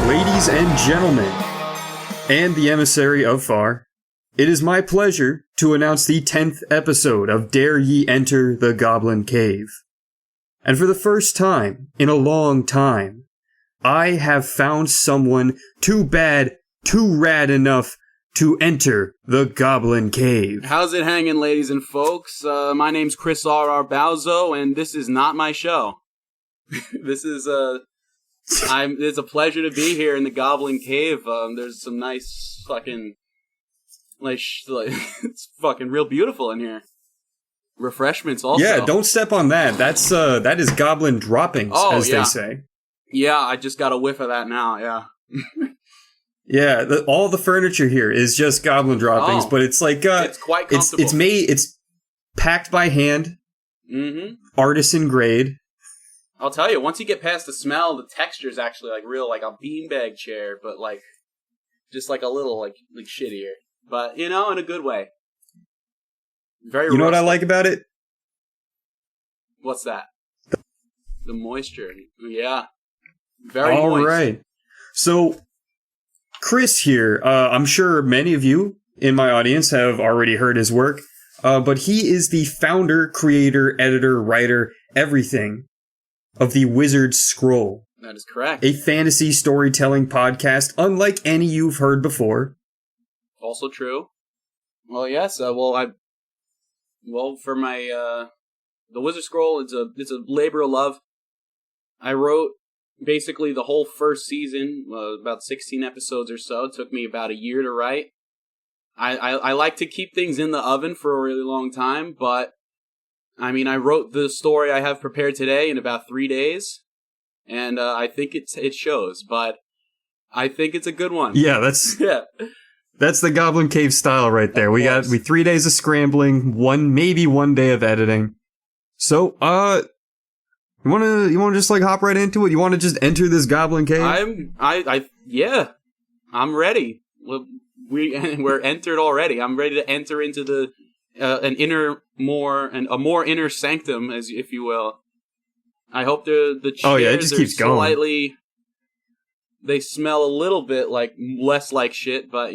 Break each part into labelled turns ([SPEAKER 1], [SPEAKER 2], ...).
[SPEAKER 1] Ladies and gentlemen, and the emissary of Far, it is my pleasure to announce the 10th episode of Dare Ye Enter the Goblin Cave. And for the first time in a long time, I have found someone too bad, too rad enough to enter the Goblin Cave.
[SPEAKER 2] How's it hanging, ladies and folks? My name's Chris R.R. Bauzo, and this is not my show. This is, it's a pleasure to be here in the Goblin Cave. There's some nice fucking, it's fucking real beautiful in here. Refreshments also.
[SPEAKER 1] Yeah, don't step on that. That is goblin droppings, they say.
[SPEAKER 2] Yeah, I just got a whiff of that now, yeah.
[SPEAKER 1] Yeah, all the furniture here is just goblin droppings, but it's like
[SPEAKER 2] it's quite comfortable.
[SPEAKER 1] It's packed by hand, artisan grade.
[SPEAKER 2] I'll tell you, once you get past the smell, the texture is actually like real, like a beanbag chair, but like just like a little like shittier, but in a good way. Very. You
[SPEAKER 1] know what I like about it?
[SPEAKER 2] What's that? The moisture. Yeah. Very
[SPEAKER 1] all
[SPEAKER 2] moist.
[SPEAKER 1] Right. So. Chris here, I'm sure many of you in my audience have already heard his work, but he is the founder, creator, editor, writer, everything of the Wizard's Scroll.
[SPEAKER 2] That is correct.
[SPEAKER 1] A fantasy storytelling podcast unlike any you've heard before.
[SPEAKER 2] Also true. Well, yes, for my, the Wizard's Scroll, it's a labor of love. I wrote basically the whole first season, about 16 episodes or so. It took me about a year to write. I like to keep things in the oven for a really long time, but I mean, I wrote the story I have prepared today in about 3 days, and I think it shows, but I think it's a good one.
[SPEAKER 1] Yeah, that's the Goblin Cave style right there. We 3 days of scrambling, maybe 1 day of editing. So, You wanna just like hop right into it? You wanna just enter this Goblin Cave?
[SPEAKER 2] I'm ready. We're entered already. I'm ready to enter into a more inner sanctum, if you will. I hope the chairs
[SPEAKER 1] it just keeps going.
[SPEAKER 2] Slightly. They smell a little bit like less like shit, but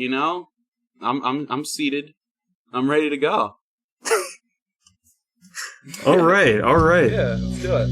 [SPEAKER 2] I'm seated. I'm ready to go.
[SPEAKER 1] All right.
[SPEAKER 2] Yeah, let's do it.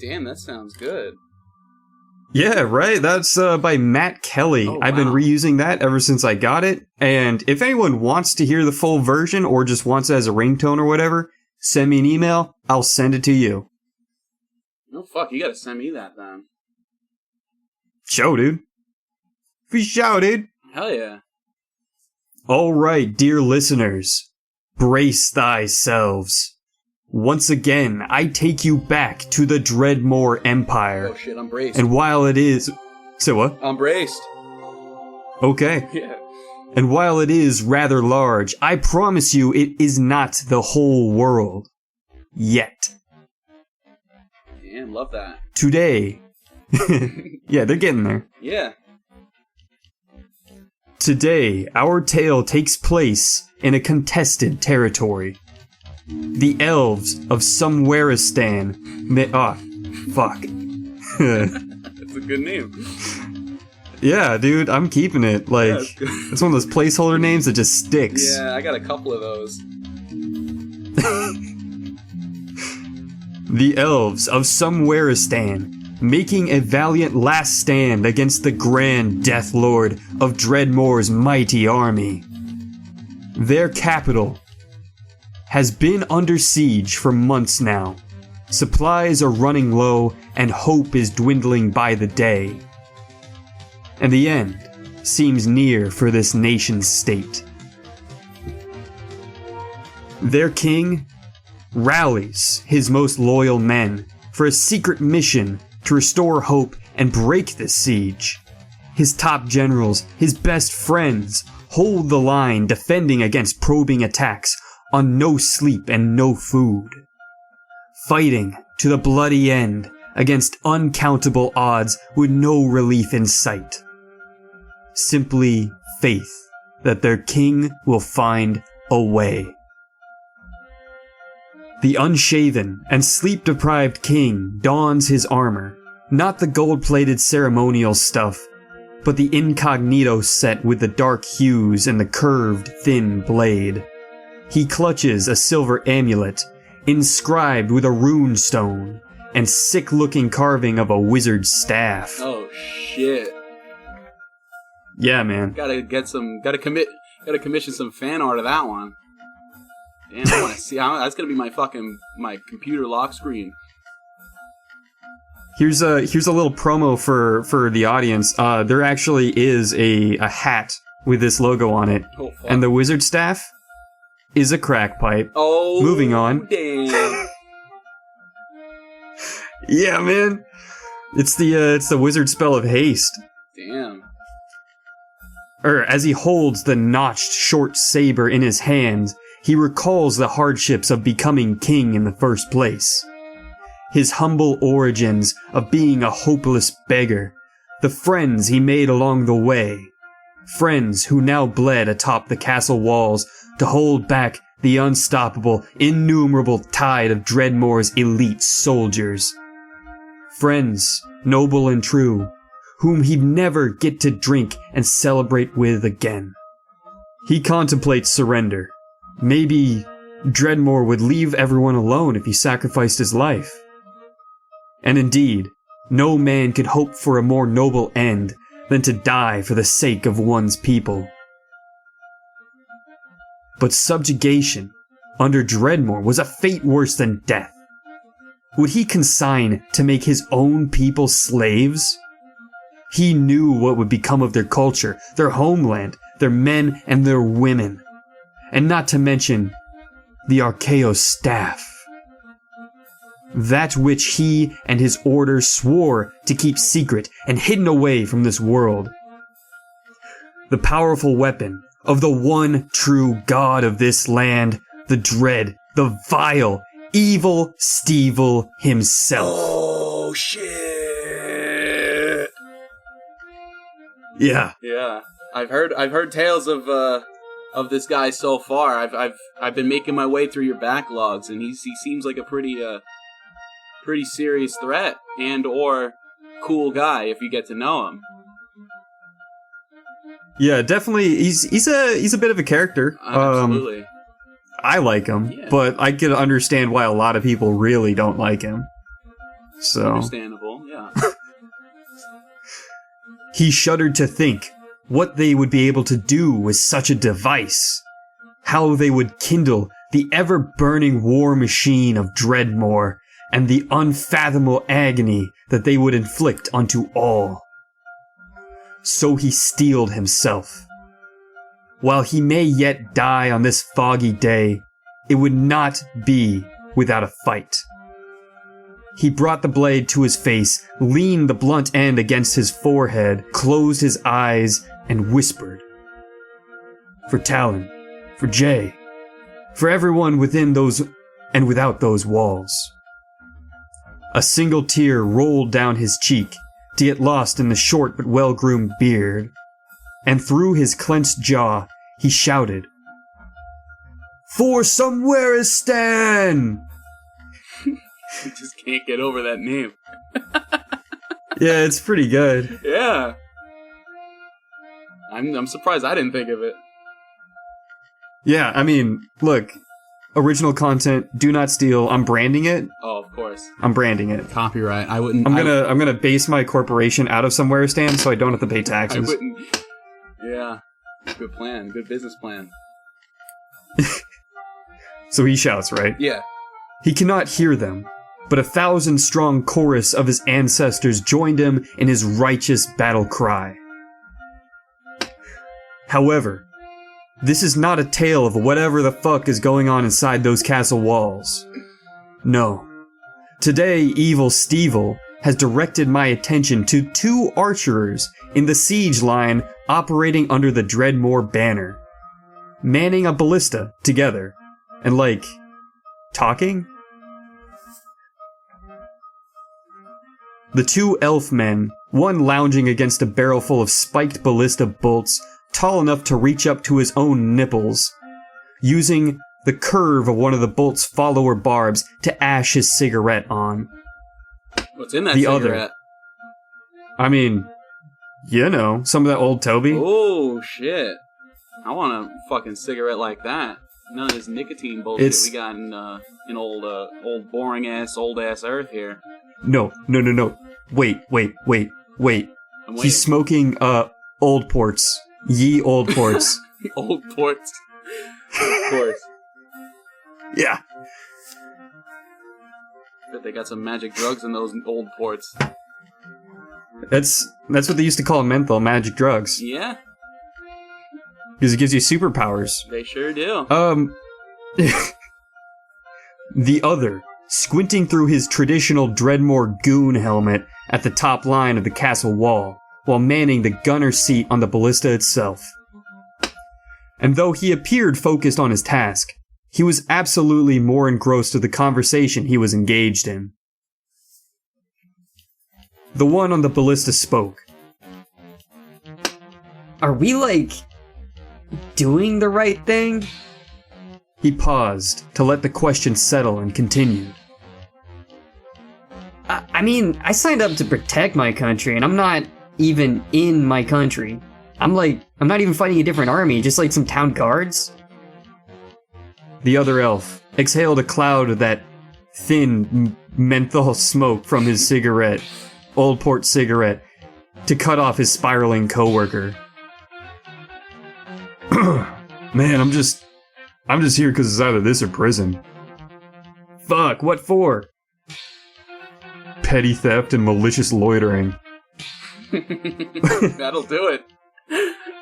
[SPEAKER 2] Damn, that sounds good.
[SPEAKER 1] Yeah, right? That's by Matt Kelly.
[SPEAKER 2] Oh, wow.
[SPEAKER 1] I've been reusing that ever since I got it. And if anyone wants to hear the full version or just wants it as a ringtone or whatever, send me an email. I'll send it to you.
[SPEAKER 2] No, fuck, you gotta send me that then.
[SPEAKER 1] Show, dude. For show, dude.
[SPEAKER 2] Hell yeah.
[SPEAKER 1] All right, dear listeners, brace thyselves. Once again, I take you back to the Dreadmore Empire.
[SPEAKER 2] Oh shit, I'm braced.
[SPEAKER 1] And while it is... So what?
[SPEAKER 2] I'm braced.
[SPEAKER 1] Okay.
[SPEAKER 2] Yeah.
[SPEAKER 1] And while it is rather large, I promise you it is not the whole world. Yet.
[SPEAKER 2] Damn, love that.
[SPEAKER 1] Today... yeah, they're getting there.
[SPEAKER 2] Yeah.
[SPEAKER 1] Today, our tale takes place in a contested territory. The elves of Somewheristan fuck.
[SPEAKER 2] That's a good name.
[SPEAKER 1] Yeah, dude, I'm keeping it. Like, it's one of those placeholder names that just sticks.
[SPEAKER 2] Yeah, I got a couple of those.
[SPEAKER 1] The elves of Somewheristan, making a valiant last stand against the grand Death Lord of Dreadmore's mighty army. Their capital has been under siege for months now. Supplies are running low, and hope is dwindling by the day. And the end seems near for this nation state. Their king rallies his most loyal men for a secret mission to restore hope and break this siege. His top generals, his best friends, hold the line defending against probing attacks on no sleep and no food. Fighting to the bloody end against uncountable odds with no relief in sight. Simply faith that their king will find a way. The unshaven and sleep-deprived king dons his armor, not the gold-plated ceremonial stuff, but the incognito set with the dark hues and the curved, thin blade. He clutches a silver amulet, inscribed with a rune stone, and sick-looking carving of a wizard's staff.
[SPEAKER 2] Oh shit!
[SPEAKER 1] Yeah, man.
[SPEAKER 2] Gotta commission some fan art of that one. Damn, I want to see. That's gonna be my computer lock screen.
[SPEAKER 1] Here's a little promo for the audience. There actually is a hat with this logo on it, and the wizard staff is a crack pipe.
[SPEAKER 2] Oh,
[SPEAKER 1] moving on.
[SPEAKER 2] Damn.
[SPEAKER 1] Yeah, man. It's the wizard spell of haste.
[SPEAKER 2] Damn.
[SPEAKER 1] As he holds the notched short saber in his hand, he recalls the hardships of becoming king in the first place. His humble origins of being a hopeless beggar, the friends he made along the way, friends who now bled atop the castle walls to hold back the unstoppable, innumerable tide of Dreadmoor's elite soldiers. Friends, noble and true, whom he'd never get to drink and celebrate with again. He contemplates surrender. Maybe Dreadmoor would leave everyone alone if he sacrificed his life. And indeed, no man could hope for a more noble end than to die for the sake of one's people. But subjugation under Dreadmoor was a fate worse than death. Would he consign to make his own people slaves? He knew what would become of their culture, their homeland, their men and their women. And not to mention the Archaeos staff. That which he and his order swore to keep secret and hidden away from this world. The powerful weapon of the one true god of this land, the dread, the vile, evil Stevel himself.
[SPEAKER 2] Oh shit!
[SPEAKER 1] Yeah.
[SPEAKER 2] Yeah. I've heard tales of this guy so far. I've been making my way through your backlogs, and he seems like a pretty serious threat and or cool guy if you get to know him.
[SPEAKER 1] Yeah, definitely. He's a bit of a character.
[SPEAKER 2] Absolutely.
[SPEAKER 1] I like him, but I can understand why a lot of people really don't like him. So
[SPEAKER 2] understandable, yeah.
[SPEAKER 1] He shuddered to think what they would be able to do with such a device. How they would kindle the ever-burning war machine of Dreadmoor and the unfathomable agony that they would inflict unto all. So he steeled himself. While he may yet die on this foggy day, it would not be without a fight. He brought the blade to his face, leaned the blunt end against his forehead, closed his eyes, and whispered. For Talon, for Jay, for everyone within those and without those walls. A single tear rolled down his cheek to get lost in the short but well-groomed beard, and through his clenched jaw he shouted, "For Somewherestan!"
[SPEAKER 2] I just can't get over that name.
[SPEAKER 1] Yeah, it's pretty good.
[SPEAKER 2] Yeah. I'm surprised I didn't think of it.
[SPEAKER 1] Yeah, I mean, look, original content, do not steal. I'm branding it.
[SPEAKER 2] Oh, of course.
[SPEAKER 1] I'm branding it.
[SPEAKER 2] Copyright. I wouldn't.
[SPEAKER 1] I'm gonna base my corporation out of Somewherestan so I don't have to pay taxes.
[SPEAKER 2] I wouldn't. Yeah. Good plan. Good business plan.
[SPEAKER 1] So he shouts, right?
[SPEAKER 2] Yeah.
[SPEAKER 1] He cannot hear them, but 1,000-strong chorus of his ancestors joined him in his righteous battle cry. However, this is not a tale of whatever the fuck is going on inside those castle walls. No. Today, Evil Stevel has directed my attention to 2 archers in the siege line operating under the Dreadmore banner, manning a ballista together, and talking? The 2 elf men, one lounging against a barrel full of spiked ballista bolts tall enough to reach up to his own nipples, using the curve of one of the bolt's follower barbs to ash his cigarette on.
[SPEAKER 2] What's in that
[SPEAKER 1] the
[SPEAKER 2] cigarette?
[SPEAKER 1] Other, I mean, some of that old Toby.
[SPEAKER 2] Oh, shit. I want a fucking cigarette like that. None of this nicotine bullshit we got in old boring-ass, old-ass Earth here.
[SPEAKER 1] No. Wait. He's smoking, Old Ports. Ye Old Ports.
[SPEAKER 2] Old Ports. Of course.
[SPEAKER 1] Yeah.
[SPEAKER 2] Bet they got some magic drugs in those old ports.
[SPEAKER 1] That's what they used to call menthol, magic drugs.
[SPEAKER 2] Yeah.
[SPEAKER 1] Because it gives you superpowers.
[SPEAKER 2] They sure do.
[SPEAKER 1] The other, squinting through his traditional Dreadmore goon helmet at the top line of the castle wall, while manning the gunner seat on the ballista itself. And though he appeared focused on his task, he was absolutely more engrossed with the conversation he was engaged in. The one on the ballista spoke.
[SPEAKER 3] Are we, doing the right thing?
[SPEAKER 1] He paused to let the question settle and continued.
[SPEAKER 3] I mean, I signed up to protect my country, and I'm not even in my country. I'm not even fighting a different army, just some town guards.
[SPEAKER 1] The other elf exhaled a cloud of that thin menthol smoke from his cigarette, Old Port cigarette, to cut off his spiraling coworker. Man, I'm just here because it's either this or prison.
[SPEAKER 3] Fuck, what for?
[SPEAKER 1] Petty theft and malicious loitering.
[SPEAKER 2] That'll do it.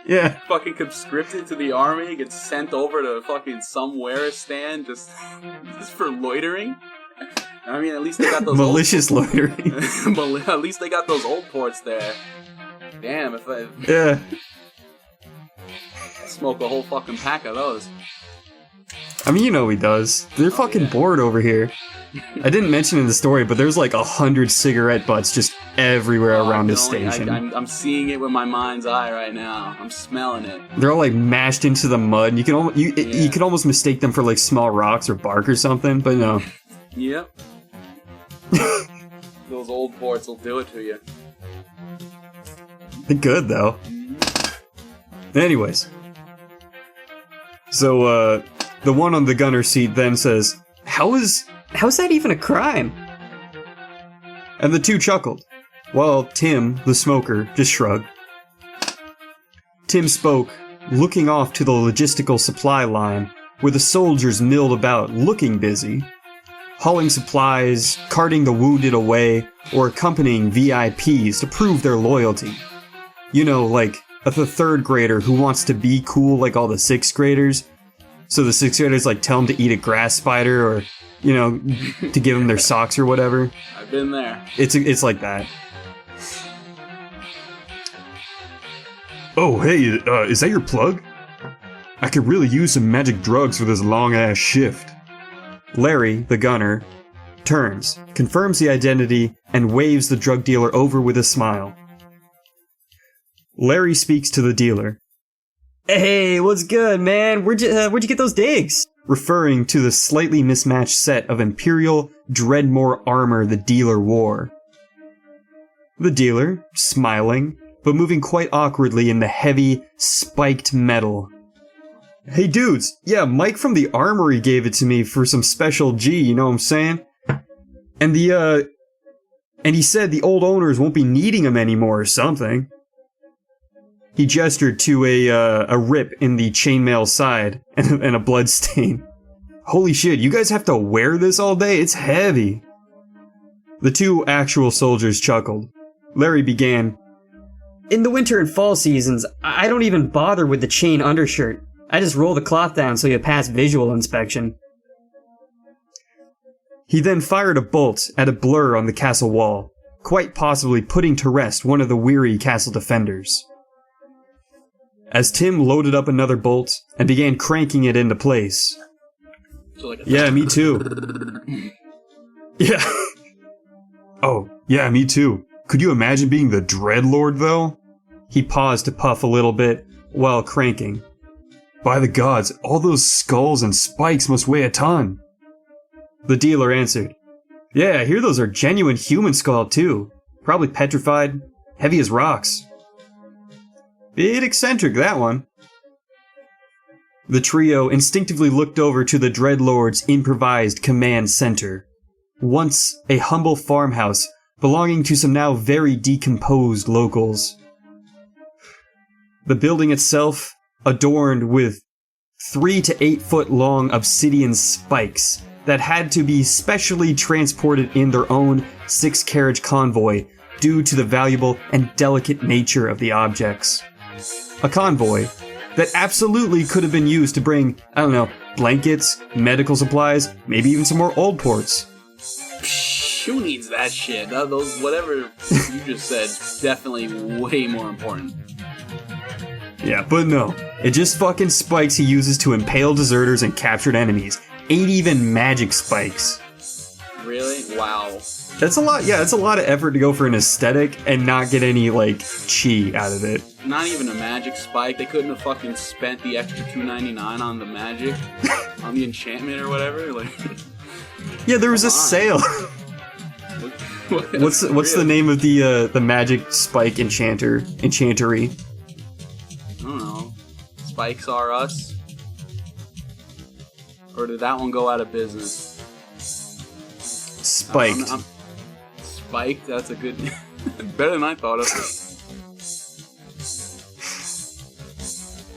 [SPEAKER 1] Yeah.
[SPEAKER 2] Fucking conscripted to the army, gets sent over to fucking somewhere stand just for loitering. I mean, at least they got those
[SPEAKER 1] malicious loitering.
[SPEAKER 2] At least they got those old ports there. Damn, if I smoke a whole fucking pack of those.
[SPEAKER 1] I mean, he does. They're fucking bored over here. I didn't mention in the story, but there's 100 cigarette butts just everywhere around this station.
[SPEAKER 2] I'm seeing it with my mind's eye right now. I'm smelling it.
[SPEAKER 1] They're all mashed into the mud. And you could almost mistake them for small rocks or bark or something, but no.
[SPEAKER 2] Yep. Those old ports will do it to you.
[SPEAKER 1] They're good though. Anyways, so the one on the gunner seat then says, How's that even a crime? And the 2 chuckled, while Tim, the smoker, just shrugged. Tim spoke, looking off to the logistical supply line, where the soldiers milled about looking busy, hauling supplies, carting the wounded away, or accompanying VIPs to prove their loyalty. A 3rd grader who wants to be cool like all the 6th graders. So the 6th graders tell them to eat a grass spider or, to give them their socks or whatever.
[SPEAKER 2] I've been there.
[SPEAKER 1] It's like that. Oh, hey, is that your plug? I could really use some magic drugs for this long-ass shift. Larry, the gunner, turns, confirms the identity, and waves the drug dealer over with a smile. Larry speaks to the dealer.
[SPEAKER 3] Hey, what's good, man? Where'd you get those digs?
[SPEAKER 1] Referring to the slightly mismatched set of Imperial Dreadmore armor the dealer wore. The dealer, smiling, but moving quite awkwardly in the heavy, spiked metal. Hey dudes, yeah, Mike from the armory gave it to me for some special G, you know what I'm saying? And he said the old owners won't be needing them anymore or something. He gestured to a rip in the chainmail side and a blood stain. Holy shit, you guys have to wear this all day? It's heavy. The 2 actual soldiers chuckled. Larry began,
[SPEAKER 3] In the winter and fall seasons, I don't even bother with the chain undershirt. I just roll the cloth down so you pass visual inspection.
[SPEAKER 1] He then fired a bolt at a blur on the castle wall, quite possibly putting to rest one of the weary castle defenders. As Tim loaded up another bolt and began cranking it into place.
[SPEAKER 2] So like
[SPEAKER 1] Yeah, me too. Yeah. Oh, yeah, me too. Could you imagine being the Dreadlord, though? He paused to puff a little bit while cranking. By the gods, all those skulls and spikes must weigh a ton. The dealer answered, Yeah, I hear those are genuine human skull, too. Probably petrified, heavy as rocks. Bit eccentric, that one. The trio instinctively looked over to the Dreadlord's improvised command center. Once a humble farmhouse belonging to some now very decomposed locals. The building itself, adorned with 3 to 8 foot long obsidian spikes that had to be specially transported in their own 6-carriage convoy due to the valuable and delicate nature of the objects. A convoy that absolutely could have been used to bring, I don't know, blankets, medical supplies, maybe even some more old ports.
[SPEAKER 2] Who needs that shit? Those, whatever you just said, definitely way more important.
[SPEAKER 1] Yeah, but no. It just fucking spikes he uses to impale deserters and captured enemies. Ain't even magic spikes.
[SPEAKER 2] Really? Wow.
[SPEAKER 1] That's a lot, yeah, it's a lot of effort to go for an aesthetic and not get any, like, chi out of it.
[SPEAKER 2] Not even a magic spike. They couldn't have fucking spent the extra $2.99 on the magic, on the enchantment or whatever. Like,
[SPEAKER 1] yeah, there was a sale. What's the name of the magic spike enchantery?
[SPEAKER 2] I don't know. Spikes Are Us? Or did that one go out of business?
[SPEAKER 1] Spiked.
[SPEAKER 2] Spiked? That's a good... better than I thought of.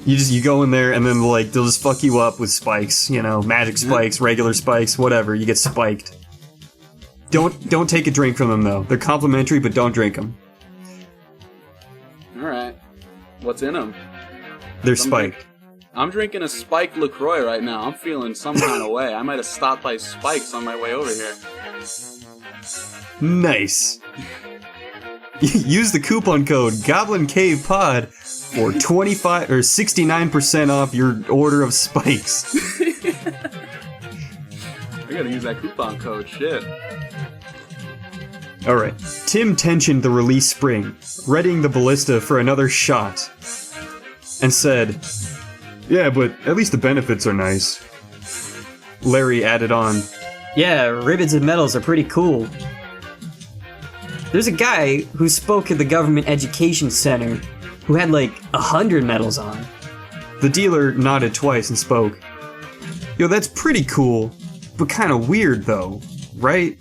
[SPEAKER 1] You go in there and then like they'll just fuck you up with spikes, you know, magic spikes, regular spikes, whatever. You get spiked. Don't take a drink from them though. They're complimentary, but don't drink them.
[SPEAKER 2] All right. What's in them?
[SPEAKER 1] They're spiked.
[SPEAKER 2] I'm drinking a spiked LaCroix right now. I'm feeling some kind of way. I might have stopped by Spikes on my way over here.
[SPEAKER 1] Nice. Use the coupon code Goblin Cave Pod for 25 or 69% off your order of spikes.
[SPEAKER 2] I gotta use that coupon code. Shit.
[SPEAKER 1] All right. Tim tensioned the release spring, readying the ballista for another shot, and said, "Yeah, but at least the benefits are nice." Larry added on,
[SPEAKER 3] Yeah, ribbons and medals are pretty cool. There's a guy who spoke at the government education center who had like 100 medals on.
[SPEAKER 1] The dealer nodded twice and spoke. Yo, that's pretty cool, but kind of weird though, right?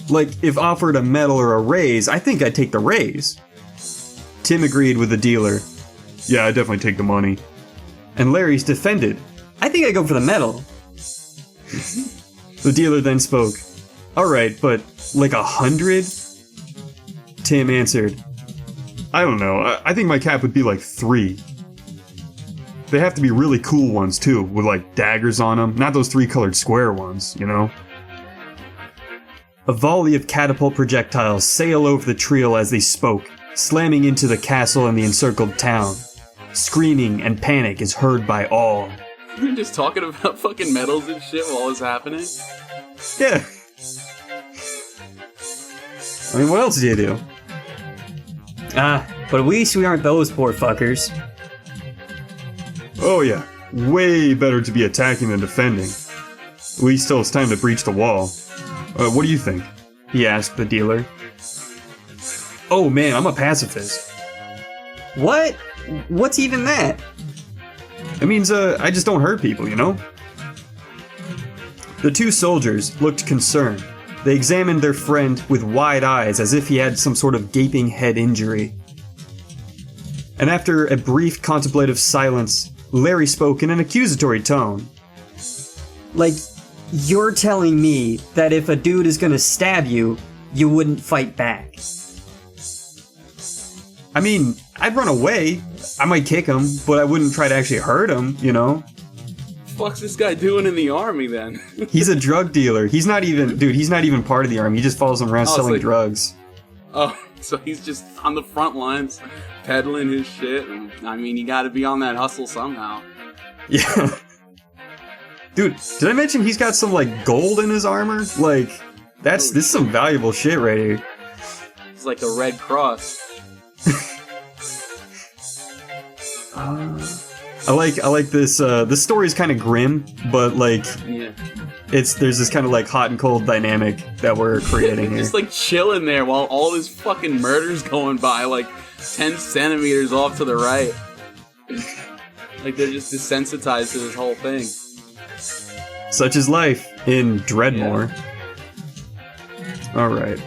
[SPEAKER 1] Like, if offered a medal or a raise, I think I'd take the raise. Tim agreed with the dealer. Yeah, I'd definitely take the money. And Larry's defended. I think I'd go for the medal. The dealer then spoke. Alright, but like 100? Tim answered. I don't know, I think my cap would be like 3. They have to be really cool ones too, with like daggers on them, not those 3-colored square ones, you know? A volley of catapult projectiles sail over the trio as they spoke, slamming into the castle and the encircled town. Screaming and panic is heard by all.
[SPEAKER 2] You're just talking about fucking medals and shit while it's happening?
[SPEAKER 1] Yeah. I mean, what else do you do?
[SPEAKER 3] But at least we aren't those poor fuckers.
[SPEAKER 1] Oh yeah, way better to be attacking than defending. At least till it's time to breach the wall. What do you think? He asked the dealer. Oh man, I'm a pacifist.
[SPEAKER 3] What? What's even that?
[SPEAKER 1] It means, I just don't hurt people, you know? The two soldiers looked concerned. They examined their friend with wide eyes as if he had some sort of gaping head injury. And after a brief contemplative silence, Larry spoke in an accusatory tone.
[SPEAKER 3] Like, you're telling me that if a dude is gonna stab you, you wouldn't fight back?
[SPEAKER 1] I mean, I'd run away. I might kick him, but I wouldn't try to actually hurt him, you know?
[SPEAKER 2] fuck's this guy doing in the army then?
[SPEAKER 1] He's a drug dealer. He's not even part of the army. He just follows them around selling drugs.
[SPEAKER 2] Oh, so he's just on the front lines, peddling his shit. And, I mean, you gotta be on that hustle somehow.
[SPEAKER 1] Yeah. Dude, did I mention he's got some, like, gold in his armor? Like, this is some valuable shit right here.
[SPEAKER 2] It's like the Red Cross.
[SPEAKER 1] I like this, the story's kind of grim, but, like,
[SPEAKER 2] yeah.
[SPEAKER 1] there's this kind of, like, hot and cold dynamic that we're creating here.
[SPEAKER 2] Just, like, chilling there while all this fucking murder's going by, like, 10 centimeters off to the right. Like, they're just desensitized to this whole thing.
[SPEAKER 1] Such is life in Dreadmore. Yeah. Alright.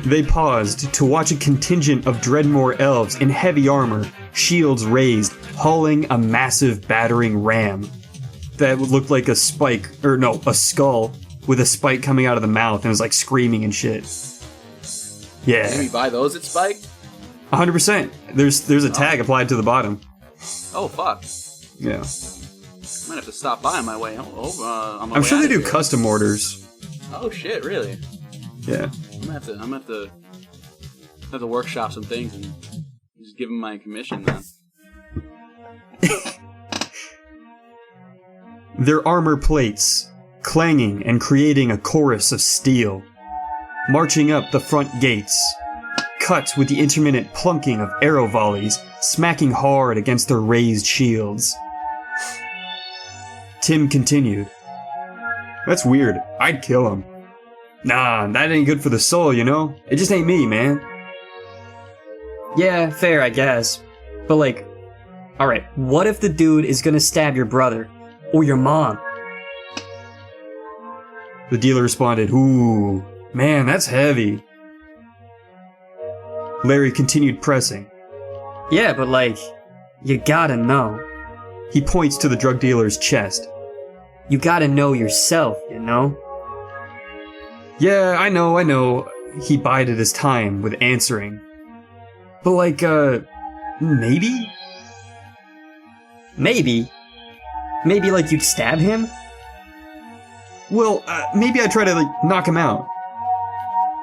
[SPEAKER 1] They paused to watch a contingent of Dreadmore elves in heavy armor, shields raised, hauling a massive battering ram that would look like a skull with a spike coming out of the mouth and was like screaming and shit. Yeah.
[SPEAKER 2] Can we buy those at Spike?
[SPEAKER 1] 100%. There's a tag applied to the bottom.
[SPEAKER 2] Oh, fuck.
[SPEAKER 1] Yeah.
[SPEAKER 2] I might have to stop by on my way home.
[SPEAKER 1] I'm sure they do custom orders.
[SPEAKER 2] Oh shit, really?
[SPEAKER 1] Yeah.
[SPEAKER 2] I'm gonna have to workshop some things and just give them my commission then.
[SPEAKER 1] Their armor plates, clanging and creating a chorus of steel. Marching up the front gates, cut with the intermittent plunking of arrow volleys, smacking hard against their raised shields. Tim continued. That's weird. I'd kill him. Nah, that ain't good for the soul, you know? It just ain't me, man.
[SPEAKER 3] Yeah, fair, I guess. But like, alright, what if the dude is gonna stab your brother? Or your mom?
[SPEAKER 1] The dealer responded, ooh, man, that's heavy. Larry continued pressing.
[SPEAKER 3] Yeah, but like, you gotta know.
[SPEAKER 1] He points to the drug dealer's chest.
[SPEAKER 3] You gotta know yourself, you know?
[SPEAKER 1] Yeah, I know. He bided his time with answering. But like, maybe?
[SPEAKER 3] Maybe? Maybe like you'd stab him?
[SPEAKER 1] Well, maybe I'd try to like knock him out.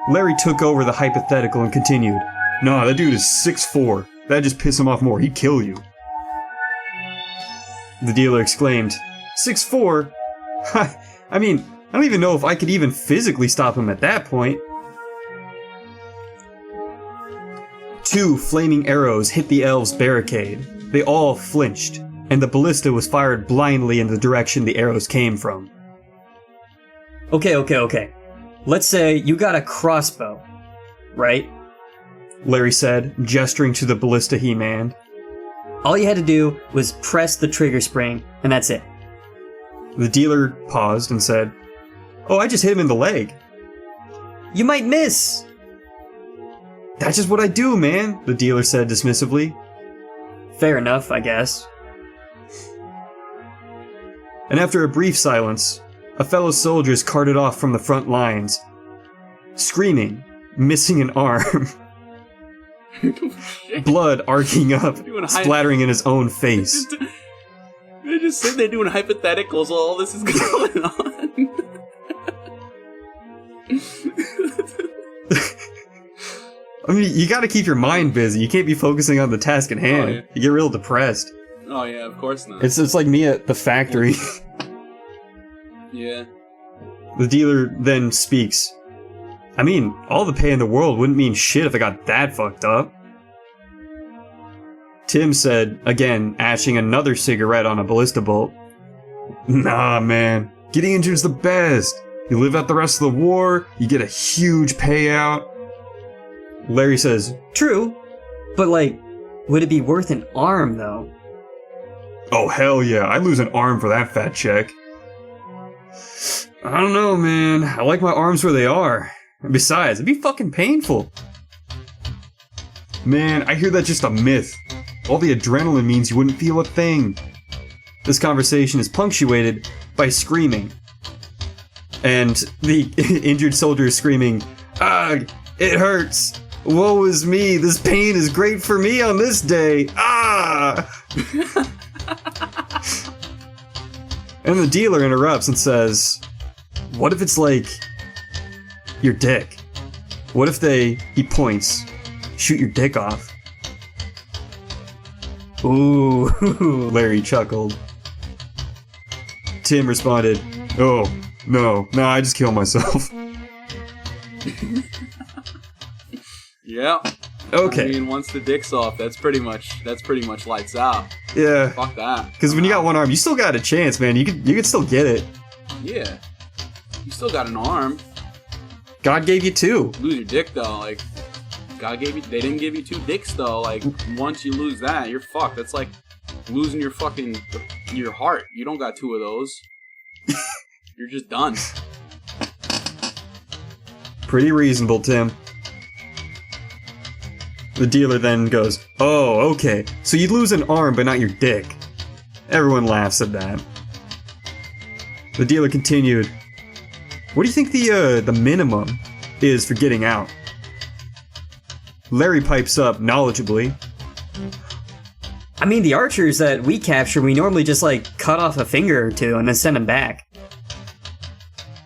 [SPEAKER 1] Larry took over the hypothetical and continued. Nah, that dude is 6'4". That'd just piss him off more. He'd kill you. The dealer exclaimed, 6'4"? I mean, I don't even know if I could even physically stop him at that point. 2 flaming arrows hit the elves' barricade. They all flinched, and the ballista was fired blindly in the direction the arrows came from.
[SPEAKER 3] Okay. Let's say you got a crossbow, right?
[SPEAKER 1] Larry said, gesturing to the ballista he manned.
[SPEAKER 3] All you had to do was press the trigger spring, and that's it.
[SPEAKER 1] The dealer paused and said, oh, I just hit him in the leg.
[SPEAKER 3] You might miss!
[SPEAKER 1] That's just what I do, man, the dealer said dismissively.
[SPEAKER 3] Fair enough, I guess.
[SPEAKER 1] And after a brief silence, a fellow soldier is carted off from the front lines, screaming, missing an arm. Blood arcing up, splattering in his own face.
[SPEAKER 2] They're just sitting there doing hypotheticals while all this is going on.
[SPEAKER 1] I mean, you gotta keep your mind busy. You can't be focusing on the task at hand.
[SPEAKER 2] Oh, yeah.
[SPEAKER 1] You get real depressed.
[SPEAKER 2] Oh yeah, of course not.
[SPEAKER 1] It's like me at the factory.
[SPEAKER 2] Yeah.
[SPEAKER 1] The dealer then speaks. I mean, all the pay in the world wouldn't mean shit if I got that fucked up. Tim said, again, ashing another cigarette on a ballista bolt. Nah, man. Getting injured's the best. You live out the rest of the war, you get a huge payout. Larry says,
[SPEAKER 3] True, but like, would it be worth an arm, though?
[SPEAKER 1] oh hell yeah, I'd lose an arm for that fat check. I don't know, man. I like my arms where they are. And besides, it'd be fucking painful. Man, I hear that's just a myth. All the adrenaline means you wouldn't feel a thing. This conversation is punctuated by screaming. And the injured soldier is screaming, "Ugh, it hurts. Woe is me. This pain is great for me on this day. Ah!" And the dealer interrupts and says, what if it's like your dick? What if he points, shoot your dick off? Ooh, Larry chuckled. Tim responded, oh, no, I just kill myself.
[SPEAKER 2] Yeah.
[SPEAKER 1] Okay.
[SPEAKER 2] I mean, once the dick's off, that's pretty much lights out.
[SPEAKER 1] Yeah.
[SPEAKER 2] Fuck that.
[SPEAKER 1] Because when you got one arm, you still got a chance, man. You could still get it.
[SPEAKER 2] Yeah. You still got an arm.
[SPEAKER 1] God gave you two.
[SPEAKER 2] Lose your dick though, like they didn't give you two dicks though. Like once you lose that, you're fucked. That's like losing your heart. You don't got two of those. You're just done.
[SPEAKER 1] Pretty reasonable, Tim. The dealer then goes, oh, okay, so you'd lose an arm but not your dick. Everyone laughs at that. The dealer continued, what do you think the minimum is for getting out? Larry pipes up knowledgeably.
[SPEAKER 3] I mean, the archers that we capture, we normally just, like, cut off a finger or two and then send them back.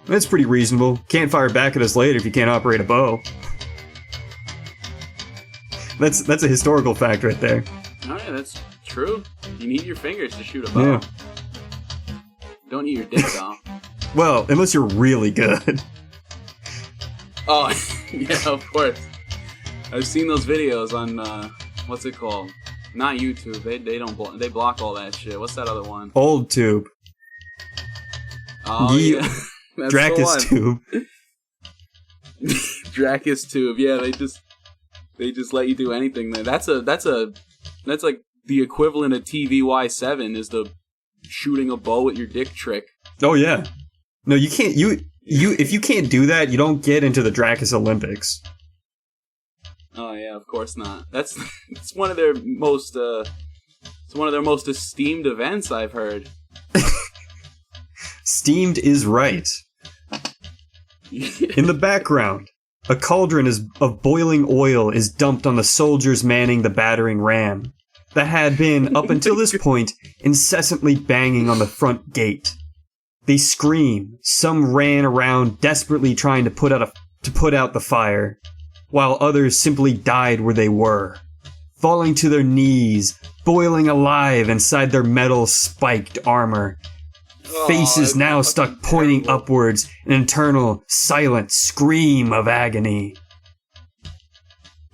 [SPEAKER 1] That's pretty reasonable. Can't fire back at us later if you can't operate a bow. That's a historical fact right there.
[SPEAKER 2] Oh yeah, that's true. You need your fingers to shoot a bow.
[SPEAKER 1] Yeah.
[SPEAKER 2] Don't need your dick though.
[SPEAKER 1] Well, unless you're really good.
[SPEAKER 2] Oh, yeah, of course. I've seen those videos on, what's it called? Not YouTube. They block all that shit. What's that other one?
[SPEAKER 1] Old tube.
[SPEAKER 2] Oh, yeah. That's
[SPEAKER 1] Dracus tube.
[SPEAKER 2] Dracus tube. Yeah, they just let you do anything there. That's like the equivalent of TVY7 is the shooting a bow with your dick trick. Oh
[SPEAKER 1] yeah. No, you can't. If you can't do that, you don't get into the Dracus Olympics.
[SPEAKER 2] Oh yeah, of course not. It's one of their most esteemed events, I've heard.
[SPEAKER 1] Steamed is right. In the background, a cauldron of boiling oil is dumped on the soldiers manning the battering ram that had been, up until this point, incessantly banging on the front gate. They scream. Some ran around desperately trying to put out the fire, while others simply died where they were, falling to their knees, boiling alive inside their metal spiked armor. Faces now stuck pointing upwards, an internal, silent scream of agony.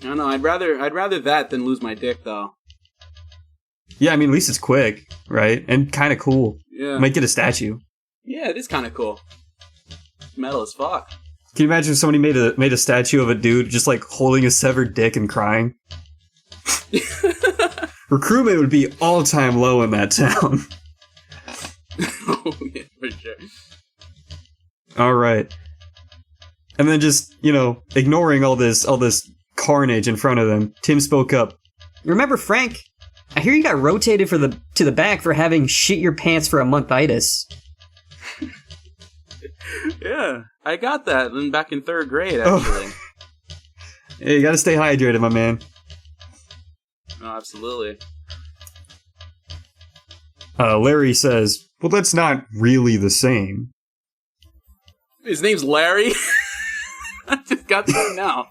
[SPEAKER 2] I don't know, I'd rather that than lose my dick, though.
[SPEAKER 1] Yeah, I mean, at least it's quick, right? And kind of cool.
[SPEAKER 2] Yeah.
[SPEAKER 1] Might get a statue.
[SPEAKER 2] Yeah, it is kind of cool. Metal as fuck.
[SPEAKER 1] Can you imagine if somebody made a statue of a dude just, like, holding a severed dick and crying? Recruitment would be all-time low in that town.
[SPEAKER 2] Oh, yeah, for sure.
[SPEAKER 1] Alright. And then just, ignoring all this carnage in front of them, Tim spoke up.
[SPEAKER 3] Remember, Frank? I hear you got rotated to the back for having shit your pants for a monthitis.
[SPEAKER 2] Yeah, I got that back in 3rd grade, actually.
[SPEAKER 1] Oh. Hey, you gotta stay hydrated, my man.
[SPEAKER 2] Oh, absolutely.
[SPEAKER 1] Larry says, well, that's not really the same.
[SPEAKER 2] His name's Larry? I just got that now.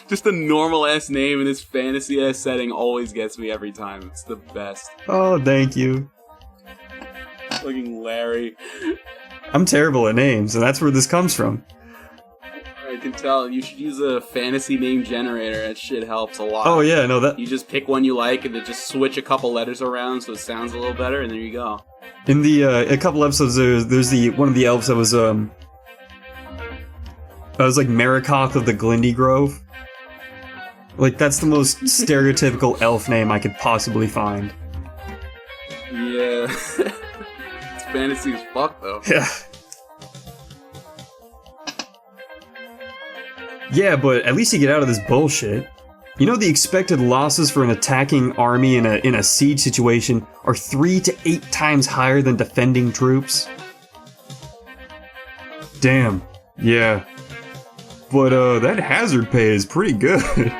[SPEAKER 2] Just a normal-ass name in this fantasy-ass setting always gets me every time. It's the best.
[SPEAKER 1] Oh, thank you.
[SPEAKER 2] Fucking Larry.
[SPEAKER 1] I'm terrible at names, and that's where this comes from.
[SPEAKER 2] I can tell. You should use a fantasy name generator. That shit helps a lot.
[SPEAKER 1] Oh, yeah, no, that...
[SPEAKER 2] You just pick one you like, and then just switch a couple letters around so it sounds a little better, and there you go.
[SPEAKER 1] In the, a couple episodes, there's one of the elves that was like Marikoth of the Glindy Grove. Like, that's the most stereotypical elf name I could possibly find.
[SPEAKER 2] Yeah. It's fantasy as fuck, though.
[SPEAKER 1] Yeah. Yeah, but at least you get out of this bullshit. You know the expected losses for an attacking army in a siege situation are 3 to 8 times higher than defending troops? Damn. Yeah. But that hazard pay is pretty good.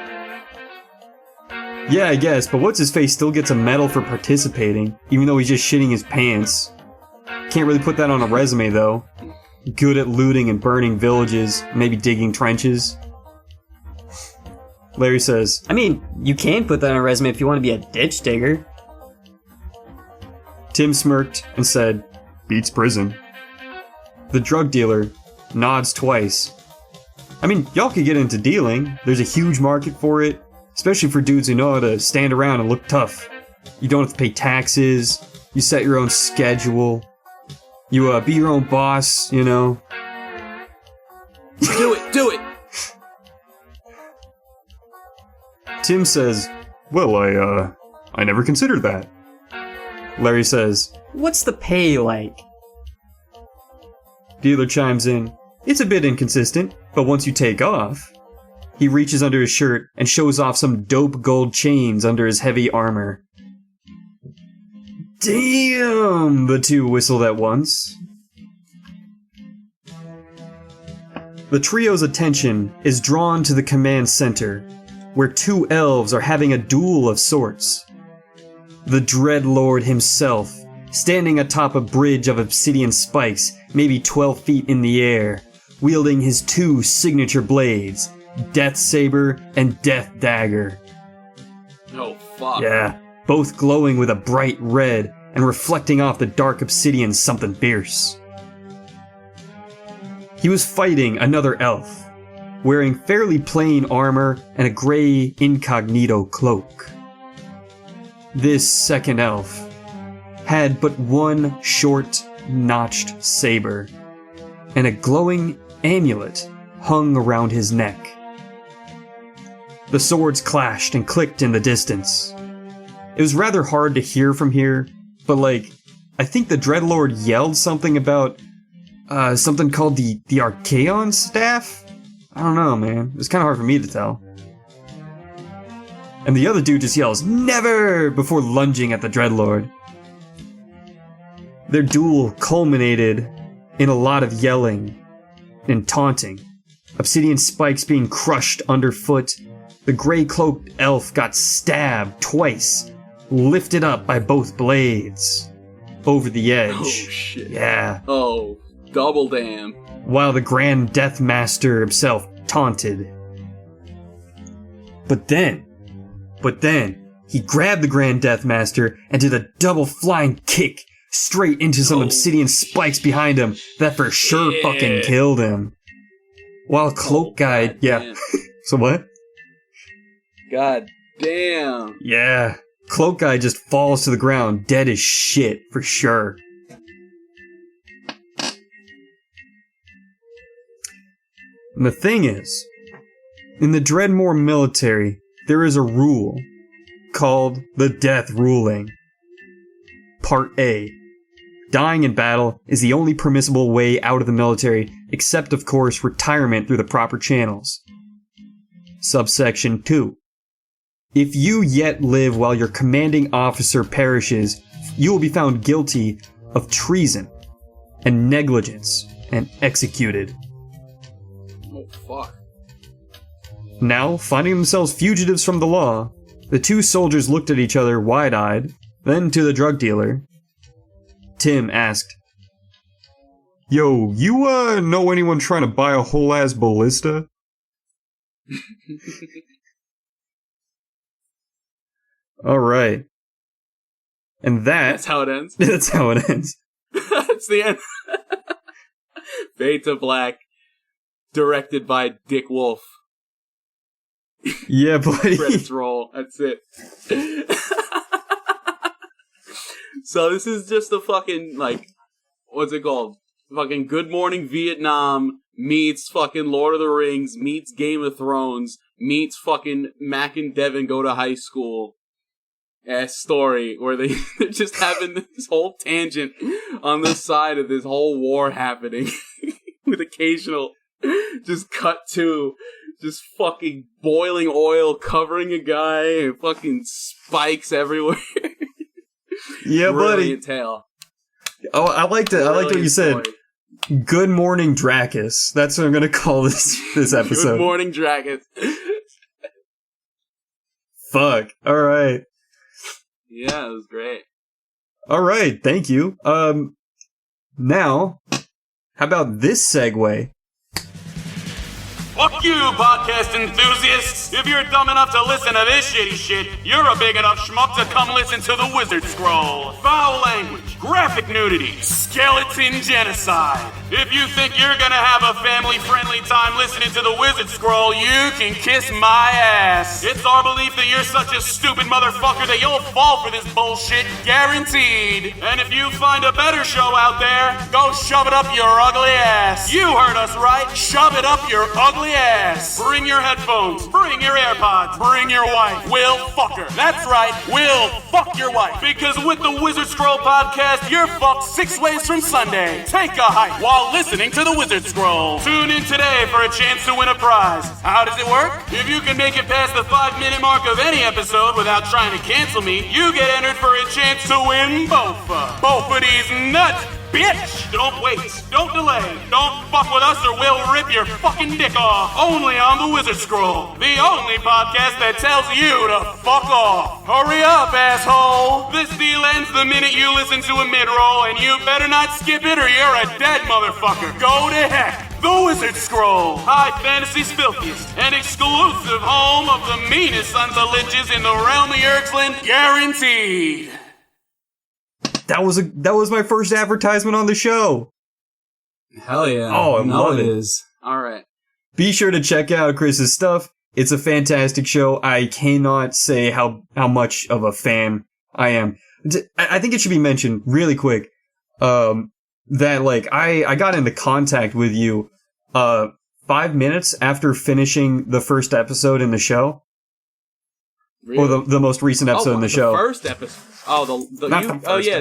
[SPEAKER 1] Yeah, I guess, but what's-his-face still gets a medal for participating, even though he's just shitting his pants. Can't really put that on a resume, though. Good at looting and burning villages, maybe digging trenches. Larry says,
[SPEAKER 3] I mean, you can put that on a resume if you want to be a ditch digger.
[SPEAKER 1] Tim smirked and said, beats prison. The drug dealer nods twice. I mean, y'all could get into dealing. There's a huge market for it, especially for dudes who know how to stand around and look tough. You don't have to pay taxes. You set your own schedule. You be your own boss, you know.
[SPEAKER 2] Do it!
[SPEAKER 1] Tim says, well, I never considered that. Larry says,
[SPEAKER 3] What's the pay like?
[SPEAKER 1] Dealer chimes in, it's a bit inconsistent, but once you take off. He reaches under his shirt and shows off some dope gold chains under his heavy armor. Damn, the two whistled at once. The trio's attention is drawn to the command center, where two elves are having a duel of sorts. The Dreadlord himself, standing atop a bridge of obsidian spikes, maybe 12 feet in the air, wielding his two signature blades, Death Saber and Death Dagger.
[SPEAKER 2] Oh, fuck.
[SPEAKER 1] Yeah, both glowing with a bright red and reflecting off the dark obsidian something fierce. He was fighting another elf, wearing fairly plain armor and a gray incognito cloak. This second elf had but one short, notched saber, and a glowing amulet hung around his neck. The swords clashed and clicked in the distance. It was rather hard to hear from here, but I think the Dreadlord yelled something about something called the Archaeon Staff? I don't know, man. It was kind of hard for me to tell. And the other dude just yells, "Never!" before lunging at the Dreadlord. Their duel culminated in a lot of yelling and taunting. Obsidian spikes being crushed underfoot. The gray-cloaked elf got stabbed twice, lifted up by both blades. Over the edge.
[SPEAKER 2] Oh, shit.
[SPEAKER 1] Yeah.
[SPEAKER 2] Oh, double damn.
[SPEAKER 1] While the Grand Death Master himself taunted. But then, he grabbed the Grand Death Master and did a double flying kick straight into some obsidian spikes behind him that for sure fucking killed him. While Cloak Guy,
[SPEAKER 2] damn.
[SPEAKER 1] So what?
[SPEAKER 2] God damn.
[SPEAKER 1] Yeah. Cloak Guy just falls to the ground, dead as shit, for sure. And the thing is, in the Dreadmore military, there is a rule called the Death Ruling. Part A. Dying in battle is the only permissible way out of the military, except, of course, retirement through the proper channels. Subsection 2. If you yet live while your commanding officer perishes, you will be found guilty of treason and negligence and executed.
[SPEAKER 2] Oh, fuck.
[SPEAKER 1] Now, finding themselves fugitives from the law, the two soldiers looked at each other wide-eyed, then to the drug dealer. Tim asked, "Yo, you know anyone trying to buy a whole-ass ballista?" Alright. And
[SPEAKER 2] That's how it ends.
[SPEAKER 1] That's how it ends.
[SPEAKER 2] That's the end. Fade to Black, directed by Dick Wolf.
[SPEAKER 1] Yeah, buddy.
[SPEAKER 2] Credits roll. That's it. So this is just a fucking, what's it called? Fucking Good Morning Vietnam meets fucking Lord of the Rings meets Game of Thrones meets fucking Mac and Devin go to high school story where they're just having this whole tangent on the side of this whole war happening with occasional just cut to just fucking boiling oil covering a guy and fucking spikes everywhere.
[SPEAKER 1] Yeah,
[SPEAKER 2] Brilliant
[SPEAKER 1] buddy.
[SPEAKER 2] tale.
[SPEAKER 1] Oh, I liked it. I liked what you said.
[SPEAKER 2] Story.
[SPEAKER 1] Good morning, Dracus. That's what I'm gonna call this episode.
[SPEAKER 2] Good morning, Dragons.
[SPEAKER 1] fuck? All right.
[SPEAKER 2] Yeah, it was great.
[SPEAKER 1] All right. Thank you. Now, how about this segue?
[SPEAKER 4] Fuck you, podcast enthusiasts! If you're dumb enough to listen to this shitty shit, you're a big enough schmuck to come listen to the Wizard Scroll. Foul language, graphic nudity, skeleton genocide. If you think you're gonna have a family-friendly time listening to the Wizard Scroll, you can kiss my ass. It's our belief that you're such a stupid motherfucker that you'll fall for this bullshit, guaranteed. And if you find a better show out there, go shove it up your ugly ass. You heard us right, shove it up your ugly ass. Bring your headphones, bring your AirPods, bring your wife. We'll fuck her. That's right, we'll fuck your wife. Because with the Wizard Scroll podcast, you're fucked 6 ways from Sunday. Take a hike while listening to the Wizard Scroll. Tune in today for a chance to win a prize. How does it work? If you can make it past the 5-minute mark of any episode without trying to cancel me, you get entered for a chance to win both of these nuts. Bitch! Don't wait. Don't delay. Don't fuck with us or we'll rip your fucking dick off. Only on the Wizard Scroll. The only podcast that tells you to fuck off. Hurry up, asshole. This deal ends the minute you listen to a mid-roll, and you better not skip it or you're a dead motherfucker. Go to heck. The Wizard Scroll. High Fantasy's filthiest and exclusive home of the meanest sons of liches in the realm of Yerxland. Guaranteed.
[SPEAKER 1] That was my first advertisement on the show.
[SPEAKER 2] Hell yeah.
[SPEAKER 1] Oh, I love it.
[SPEAKER 2] Is. All right.
[SPEAKER 1] Be sure to check out Chris's stuff. It's a fantastic show. I cannot say how much of a fan I am. I think it should be mentioned really quick that like I got into contact with you 5 minutes after finishing the first episode in the show. Really? Or the most recent episode in the show.
[SPEAKER 2] The first episode.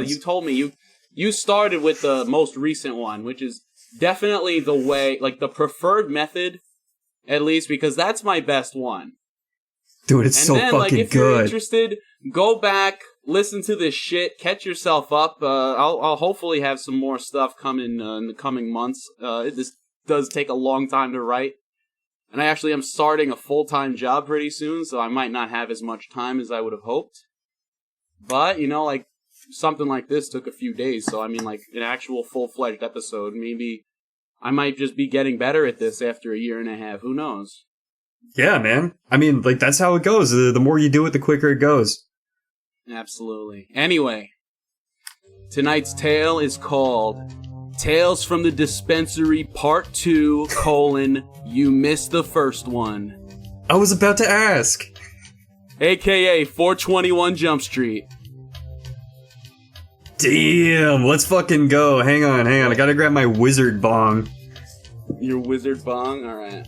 [SPEAKER 2] You told me you started with the most recent one, which is definitely the way, like the preferred method, at least because that's my best one.
[SPEAKER 1] Dude, it's so fucking
[SPEAKER 2] if
[SPEAKER 1] good.
[SPEAKER 2] You're interested, go back, listen to this shit, catch yourself up. I'll hopefully have some more stuff coming in the coming months. This does take a long time to write. And I actually am starting a full-time job pretty soon, so I might not have as much time as I would have hoped. But, like, something like this took a few days, so I mean, like, an actual full-fledged episode, maybe I might just be getting better at this after a year and a half. Who knows?
[SPEAKER 1] Yeah, man. I mean, like, that's how it goes. The more you do it, the quicker it goes.
[SPEAKER 2] Absolutely. Anyway, tonight's tale is called Tales from the Dispensary Part 2, You Missed the First One.
[SPEAKER 1] I was about to ask.
[SPEAKER 2] AKA 421 Jump Street.
[SPEAKER 1] Damn, let's fucking go. Hang on. I gotta grab my wizard bong.
[SPEAKER 2] Your wizard bong? Alright.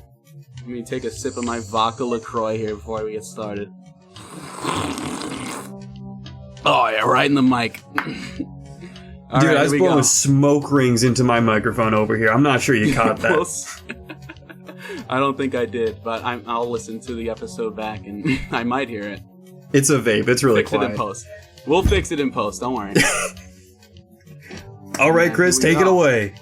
[SPEAKER 2] Let me take a sip of my vodka LaCroix here before we get started. Oh yeah, right in the mic.
[SPEAKER 1] Dude, I was blowing smoke rings into my microphone over here. I'm not sure you caught that.
[SPEAKER 2] I don't think I did, but I'll listen to the episode back and I might hear it.
[SPEAKER 1] It's a vape. It's really quiet.
[SPEAKER 2] Fix it in post. We'll fix it in post. Don't worry.
[SPEAKER 1] All right, Chris, take it away.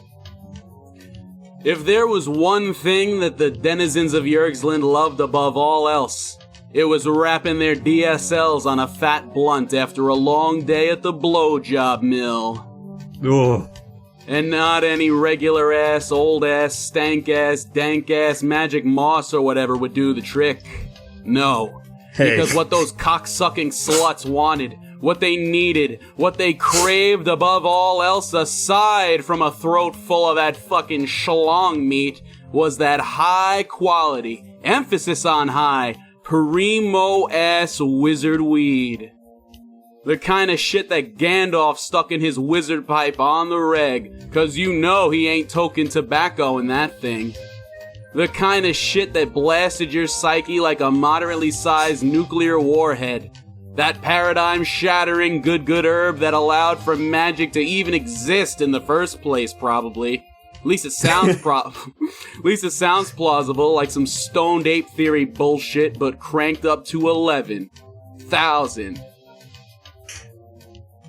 [SPEAKER 2] If there was one thing that the denizens of Yerxland loved above all else, it was wrapping their DSLs on a fat blunt after a long day at the blowjob mill.
[SPEAKER 1] Oh.
[SPEAKER 2] And not any regular-ass, old-ass, stank-ass, dank-ass magic moss or whatever would do the trick. No.
[SPEAKER 1] Hey.
[SPEAKER 2] Because what those cock-sucking sluts wanted, what they needed, what they craved above all else aside from a throat full of that fucking schlong meat was that high-quality, emphasis on high, primo-ass wizard weed. The kind of shit that Gandalf stuck in his wizard pipe on the reg, 'cause you know he ain't toking tobacco in that thing. The kind of shit that blasted your psyche like a moderately sized nuclear warhead. That paradigm-shattering good herb that allowed for magic to even exist in the first place, probably. At least it sounds plausible, like some stoned ape theory bullshit, but cranked up to 11,000.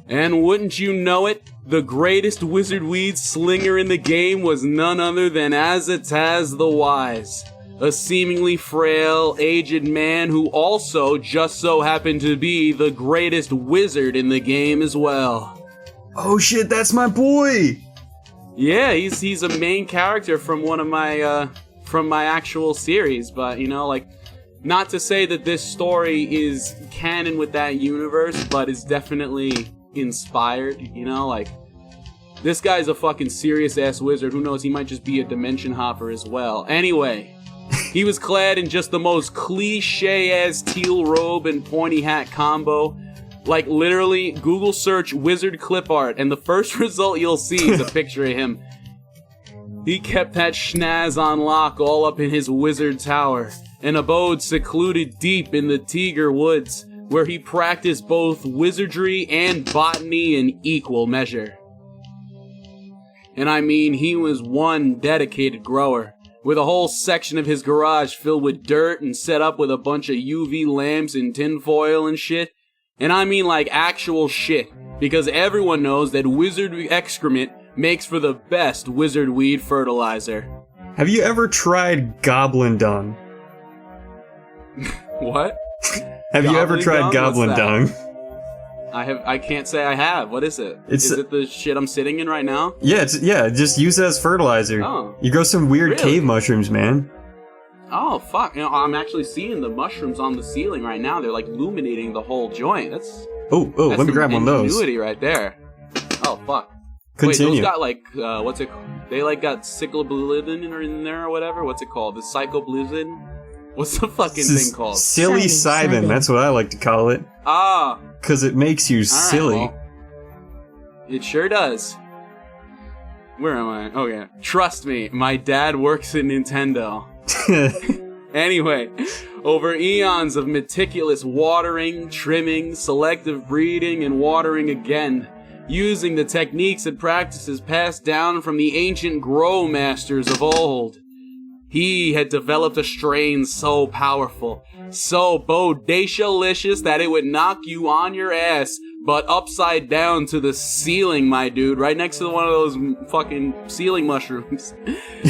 [SPEAKER 2] And wouldn't you know it, the greatest wizard weed slinger in the game was none other than Azataz the Wise. a seemingly frail, aged man who also just so happened to be the greatest wizard in the game as well.
[SPEAKER 1] Oh shit, that's my boy!
[SPEAKER 2] Yeah, he's a main character from one of my from my actual series, but you know, like, not to say that this story is canon with that universe, but it's definitely inspired, you know, like, this guy's a fucking serious ass wizard. Who knows, he might just be a dimension hopper as well. Anyway, he was clad in just the most cliche-ass teal robe and pointy hat combo. Like, literally, Google search wizard clip art, and the first result you'll see is a picture of him. He kept that schnaz on lock all up in his wizard tower, an abode secluded deep in the Tiger Woods, where he practiced both wizardry and botany in equal measure. And I mean, he was one dedicated grower, with a whole section of his garage filled with dirt and set up with a bunch of UV lamps and tinfoil and shit. And I mean like actual shit, because everyone knows that wizard excrement makes for the best wizard weed fertilizer.
[SPEAKER 1] Have you ever tried Goblin Dung?
[SPEAKER 2] What?
[SPEAKER 1] Have you ever tried Goblin Dung?
[SPEAKER 2] I can't say I have. What is it? Is it the shit I'm sitting in right now?
[SPEAKER 1] Yeah, just use it as fertilizer.
[SPEAKER 2] Oh.
[SPEAKER 1] You grow some weird
[SPEAKER 2] Really?
[SPEAKER 1] cave mushrooms, man.
[SPEAKER 2] Oh, fuck. You know, I'm actually seeing the mushrooms on the ceiling right now. They're like illuminating the whole joint. That's
[SPEAKER 1] let me grab one of those.
[SPEAKER 2] Ingenuity right there. Oh, fuck.
[SPEAKER 1] Continue.
[SPEAKER 2] Wait, those got like, what's it called? They like got cycloblizin in there or whatever? What's it called? The psychoblizin? What's the fucking thing called?
[SPEAKER 1] Psilocybin, that's what I like to call it.
[SPEAKER 2] Ah.
[SPEAKER 1] Because it makes you silly.
[SPEAKER 2] Well, it sure does. Where am I? Oh, yeah. Trust me, my dad works at Nintendo. Anyway, over eons of meticulous watering, trimming, selective breeding, and watering again, using the techniques and practices passed down from the ancient grow masters of old, he had developed a strain so powerful, so bodacious that it would knock you on your ass, but upside down to the ceiling, my dude, right next to one of those fucking ceiling mushrooms.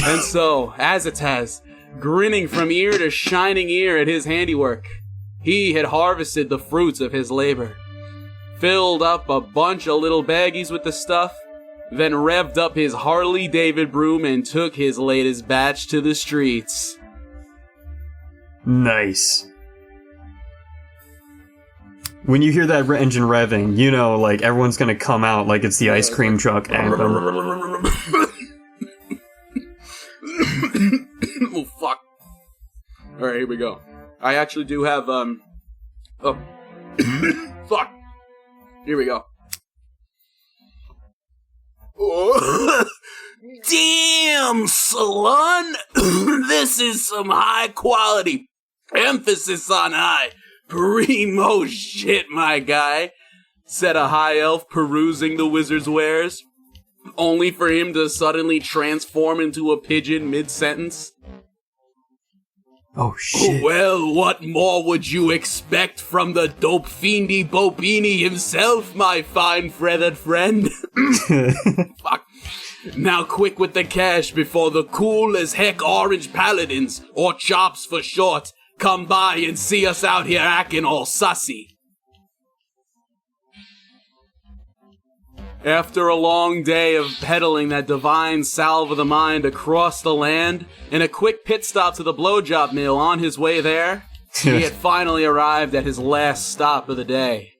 [SPEAKER 2] And so, as it has, grinning from ear to shining ear at his handiwork, he had harvested the fruits of his labor, filled up a bunch of little baggies with the stuff, then revved up his Harley David broom and took his latest batch to the streets.
[SPEAKER 1] Nice. When you hear that engine revving, you know, like, everyone's gonna come out like it's the ice cream truck anthem.
[SPEAKER 2] Oh, fuck. Alright, here we go. I actually do have, fuck. Here we go. Oh. Damn, son! This is some high quality, emphasis on high, primo shit, my guy, said a high elf perusing the wizard's wares, only for him to suddenly transform into a pigeon mid-sentence.
[SPEAKER 1] Oh, shit.
[SPEAKER 2] Well, what more would you expect from the dope fiendy Bopini himself, my fine feathered friend? Fuck. Now quick with the cash before the cool as heck orange paladins, or chops for short, come by and see us out here acting all sussy. After a long day of peddling that divine salve of the mind across the land, and a quick pit stop to the blowjob mill on his way there, he had finally arrived at his last stop of the day.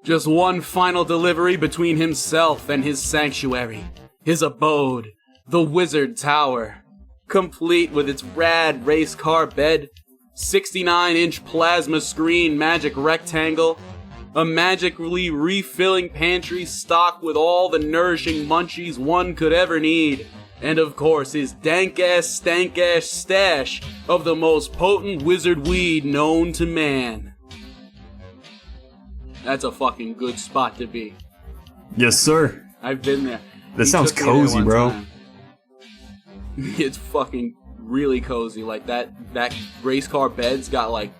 [SPEAKER 2] Just one final delivery between himself and his sanctuary, his abode, the Wizard Tower, complete with its rad race car bed, 69-inch plasma screen magic rectangle, a magically refilling pantry stocked with all the nourishing munchies one could ever need, and of course his dank-ass, stank-ass stash of the most potent wizard weed known to man. That's a fucking good spot to be.
[SPEAKER 1] Yes, sir.
[SPEAKER 2] I've been there.
[SPEAKER 1] That
[SPEAKER 2] He
[SPEAKER 1] sounds
[SPEAKER 2] took me there
[SPEAKER 1] cozy,
[SPEAKER 2] one
[SPEAKER 1] bro.
[SPEAKER 2] time. It's fucking really cozy. Like that race car bed's got like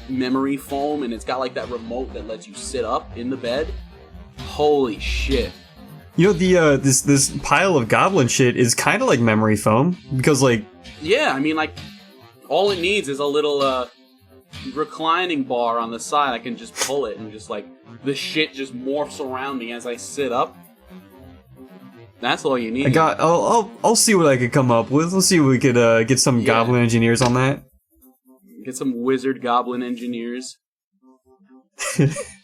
[SPEAKER 2] memory foam, and it's got like that remote that lets you sit up in the bed. Holy shit.
[SPEAKER 1] You know, the this pile of goblin shit is kind of like memory foam, because like
[SPEAKER 2] Yeah, I mean, like, all it needs is a little reclining bar on the side. I can just pull it and just, like, the shit just morphs around me as I sit up. That's all you need.
[SPEAKER 1] I'll see what I could come up with. Let's see if we could get some goblin engineers on that.
[SPEAKER 2] Get some wizard goblin engineers.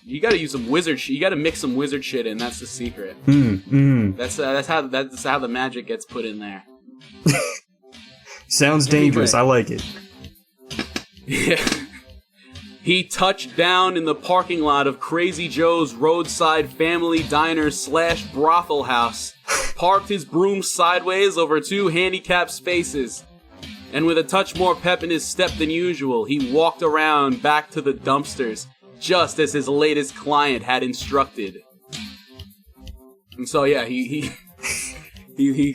[SPEAKER 2] You gotta use some wizard shit. You gotta mix some wizard shit in. That's the secret. That's how the magic gets put in there.
[SPEAKER 1] Sounds dangerous. I like it.
[SPEAKER 2] Yeah. He touched down in the parking lot of Crazy Joe's roadside family diner / brothel house, parked his broom sideways over 2 handicapped spaces, and with a touch more pep in his step than usual, he walked around back to the dumpsters, just as his latest client had instructed. And so yeah, he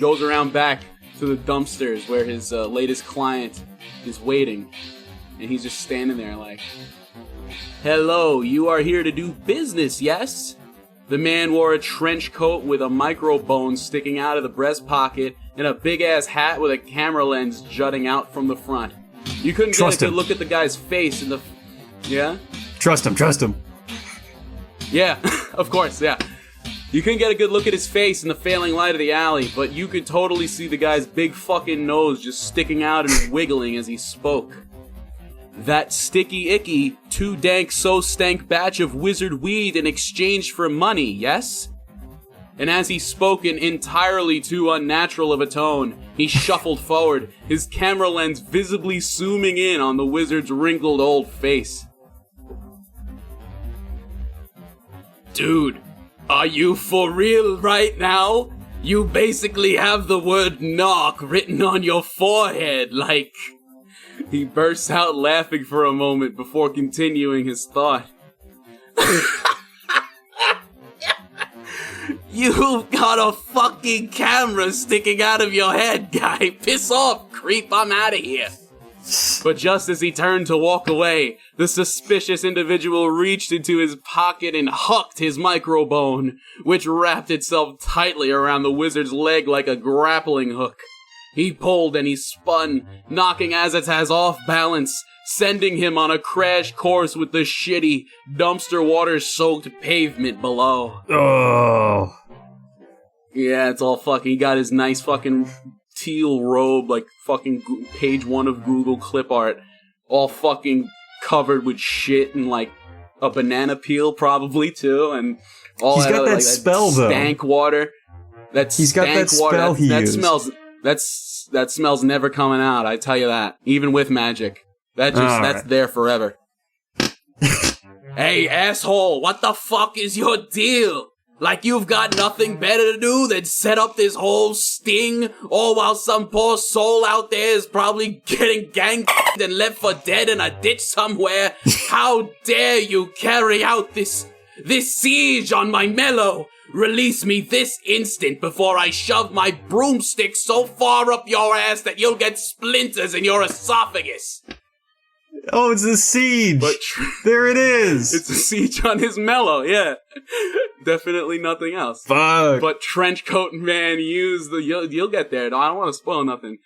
[SPEAKER 2] goes around back to the dumpsters where his latest client is waiting, and he's just standing there like, "Hello, you are here to do business, yes?" The man wore a trench coat with a microbone sticking out of the breast pocket and a big-ass hat with a camera lens jutting out from the front. You couldn't get a good look at the guy's face in the... Yeah?
[SPEAKER 1] Trust him.
[SPEAKER 2] Yeah, of course, yeah. You couldn't get a good look at his face in the failing light of the alley, but you could totally see the guy's big fucking nose just sticking out and wiggling as he spoke. "That sticky icky, too dank so stank batch of wizard weed in exchange for money, yes?" And as he spoke in entirely too unnatural of a tone, he shuffled forward, his camera lens visibly zooming in on the wizard's wrinkled old face. "Dude, are you for real right now? You basically have the word knock written on your forehead, like..." He bursts out laughing for a moment before continuing his thought. "You've got a fucking camera sticking out of your head, guy. Piss off, creep. I'm out of here." But just as he turned to walk away, the suspicious individual reached into his pocket and hucked his microbone, which wrapped itself tightly around the wizard's leg like a grappling hook. He pulled and he spun, knocking Azataz off balance, sending him on a crash course with the shitty, dumpster water-soaked pavement below.
[SPEAKER 1] Oh.
[SPEAKER 2] Yeah, it's all fucking... He got his nice fucking teal robe, like fucking page 1 of Google clip art, all fucking covered with shit and like a banana peel probably too, and all
[SPEAKER 1] he's
[SPEAKER 2] that
[SPEAKER 1] got
[SPEAKER 2] other,
[SPEAKER 1] that
[SPEAKER 2] like,
[SPEAKER 1] spell
[SPEAKER 2] that
[SPEAKER 1] though.
[SPEAKER 2] Stank water.
[SPEAKER 1] He's got that spell he used.
[SPEAKER 2] That smells never coming out, I tell you that. Even with magic. That's
[SPEAKER 1] right.
[SPEAKER 2] there forever. "Hey, asshole, what the fuck is your deal? Like you've got nothing better to do than set up this whole sting, all while some poor soul out there is probably getting gang and left for dead in a ditch somewhere. How dare you carry out this siege on my mellow? Release me this instant before I shove my broomstick so far up your ass that you'll get splinters in your esophagus."
[SPEAKER 1] Oh, it's a siege! There it is!
[SPEAKER 2] It's a siege on his mellow, yeah. Definitely nothing else.
[SPEAKER 1] Fuck!
[SPEAKER 2] But Trenchcoat Man used the... You'll get there, though. I don't want to spoil nothing.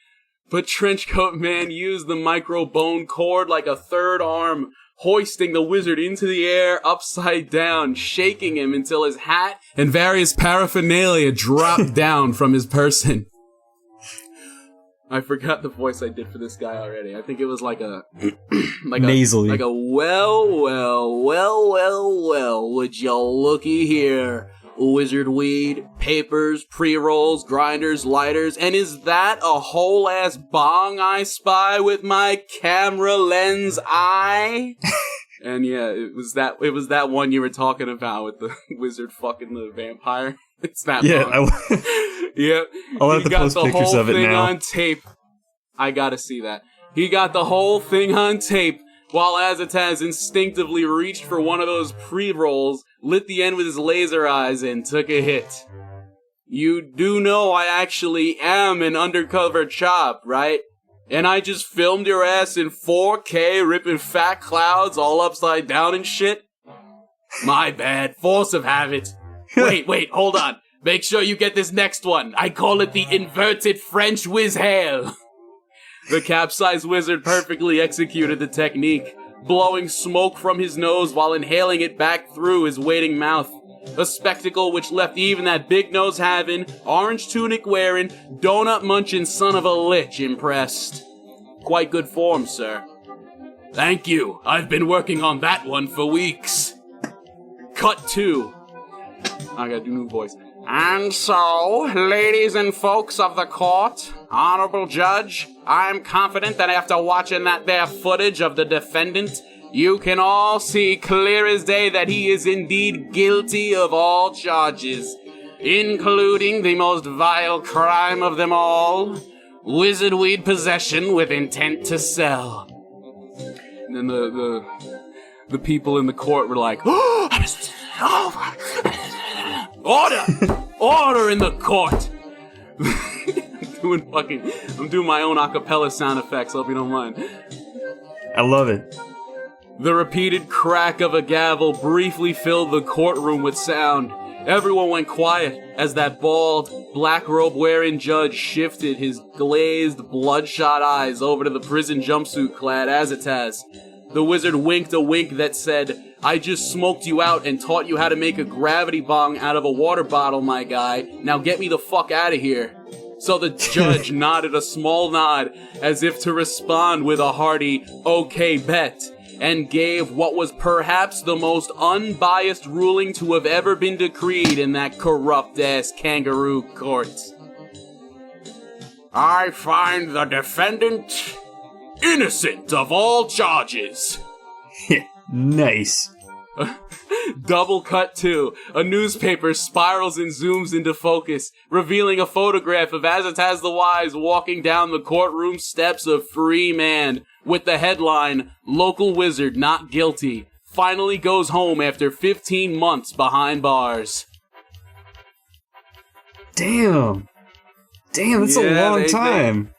[SPEAKER 2] But Trenchcoat Man used the micro-bone cord like a third arm, hoisting the wizard into the air upside down, shaking him until his hat and various paraphernalia dropped down from his person. I forgot the voice I did for this guy already. I think it was like a...
[SPEAKER 1] nasally.
[SPEAKER 2] Like a, well, would you looky here. Wizard weed, papers, pre-rolls, grinders, lighters, and is that a whole-ass bong I spy with my camera lens eye? And yeah, it was that one you were talking about with the wizard fucking the vampire. It's that bong. Yeah.
[SPEAKER 1] I'll have to post pictures of it now.
[SPEAKER 2] He got the whole thing on tape. I gotta see that. He got the whole thing on tape while Azataz instinctively reached for one of those pre-rolls, lit the end with his laser eyes, and took a hit. You do know I actually am an undercover chop, right? And I just filmed your ass in 4K ripping fat clouds all upside down and shit? My bad. Force of habit. Wait, hold on. Make sure you get this next one. I call it the inverted French whiz hail. The capsized wizard perfectly executed the technique, blowing smoke from his nose while inhaling it back through his waiting mouth. A spectacle which left even that big nose having, orange tunic wearing, donut munching son of a lich impressed. Quite good form, sir. Thank you. I've been working on that one for weeks. Cut 2. I gotta do new voice. And so, ladies and folks of the court, honorable judge, I'm confident that after watching that there footage of the defendant, you can all see clear as day that he is indeed guilty of all charges, including the most vile crime of them all, wizard weed possession with intent to sell. And then the people in the court were like, Order! Order in the court! I'm doing my own acapella sound effects, hope you don't mind.
[SPEAKER 1] I love it.
[SPEAKER 2] The repeated crack of a gavel briefly filled the courtroom with sound. Everyone went quiet as that bald, black robe-wearing judge shifted his glazed, bloodshot eyes over to the prison jumpsuit-clad Azataz. The wizard winked a wink that said, I just smoked you out and taught you how to make a gravity bong out of a water bottle, my guy. Now get me the fuck out of here. So the judge nodded a small nod as if to respond with a hearty, okay bet, and gave what was perhaps the most unbiased ruling to have ever been decreed in that corrupt-ass kangaroo court. I find the defendant innocent of all charges.
[SPEAKER 1] Nice.
[SPEAKER 2] Double cut 2. A newspaper spirals and zooms into focus, revealing a photograph of Azataz the Wise walking down the courtroom steps of Free Man, with the headline, Local Wizard Not Guilty, finally goes home after 15 months behind bars.
[SPEAKER 1] Damn, that's a long time.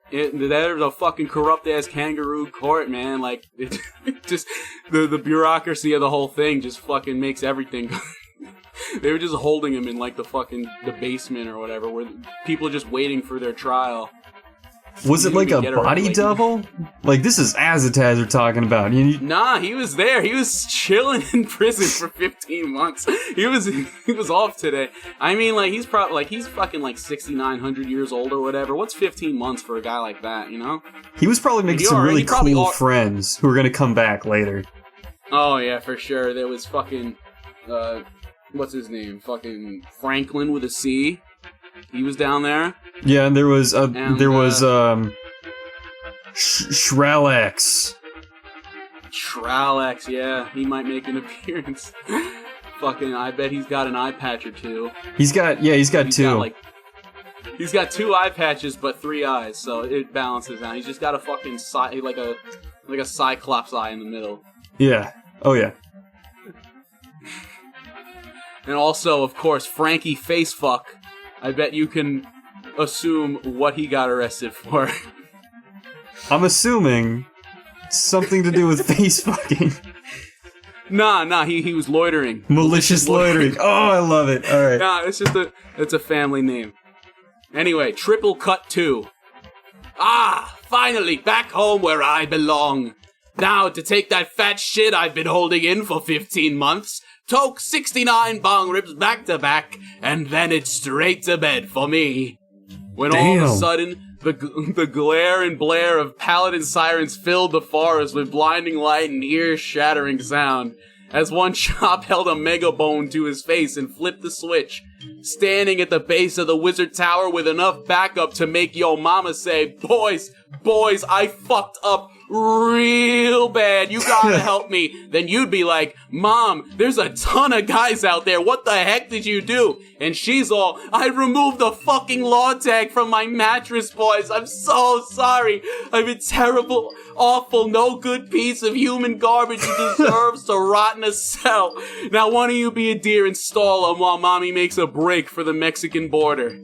[SPEAKER 2] There's a fucking corrupt-ass kangaroo court, man. Like, it just, the bureaucracy of the whole thing just fucking makes everything. They were just holding him in, like, the basement or whatever, where people are just waiting for their trial.
[SPEAKER 1] Was it like a body double? Like, this is Azataz we're talking about.
[SPEAKER 2] Nah, he was there. He was chilling in prison for 15 months. He was off today. I mean, like, he's fucking like 6,900 years old or whatever. What's 15 months for a guy like that, you know?
[SPEAKER 1] He was probably making some really cool friends who are gonna come back later.
[SPEAKER 2] Oh, yeah, for sure. There was fucking, what's his name? Fucking Franklin with a C. He was down there.
[SPEAKER 1] Yeah, and there was Shralex.
[SPEAKER 2] Shralex, yeah, he might make an appearance. Fucking, I bet he's got an eye patch or two.
[SPEAKER 1] He's got two.
[SPEAKER 2] He's got 2 eye patches, but 3 eyes, so it balances out. He's just got a fucking like a cyclops eye in the middle.
[SPEAKER 1] Yeah. Oh yeah.
[SPEAKER 2] And also, of course, Frankie Facefuck. I bet you can assume what he got arrested for.
[SPEAKER 1] I'm assuming something to do with face fucking.
[SPEAKER 2] Nah, he was loitering.
[SPEAKER 1] Malicious loitering. Oh, I love it. All right.
[SPEAKER 2] Nah, it's a family name. Anyway, triple cut 2. Ah, finally back home where I belong. Now to take that fat shit I've been holding in for 15 months. Toke 69 bong rips back to back, and then it's straight to bed for me. When all of a sudden, the glare and blare of paladin sirens filled the forest with blinding light and ear-shattering sound, as one chop held a mega bone to his face and flipped the switch, standing at the base of the wizard tower with enough backup to make yo mama say, boys, I fucked up real bad, you gotta help me. Then you'd be like, Mom, there's a ton of guys out there, what the heck did you do? And she's all, I removed the fucking law tag from my mattress, boys, I'm so sorry. I'm a terrible, awful, no good piece of human garbage who deserves to rot in a cell. Now one of you be a dear and stall him while Mommy makes a break for the Mexican border.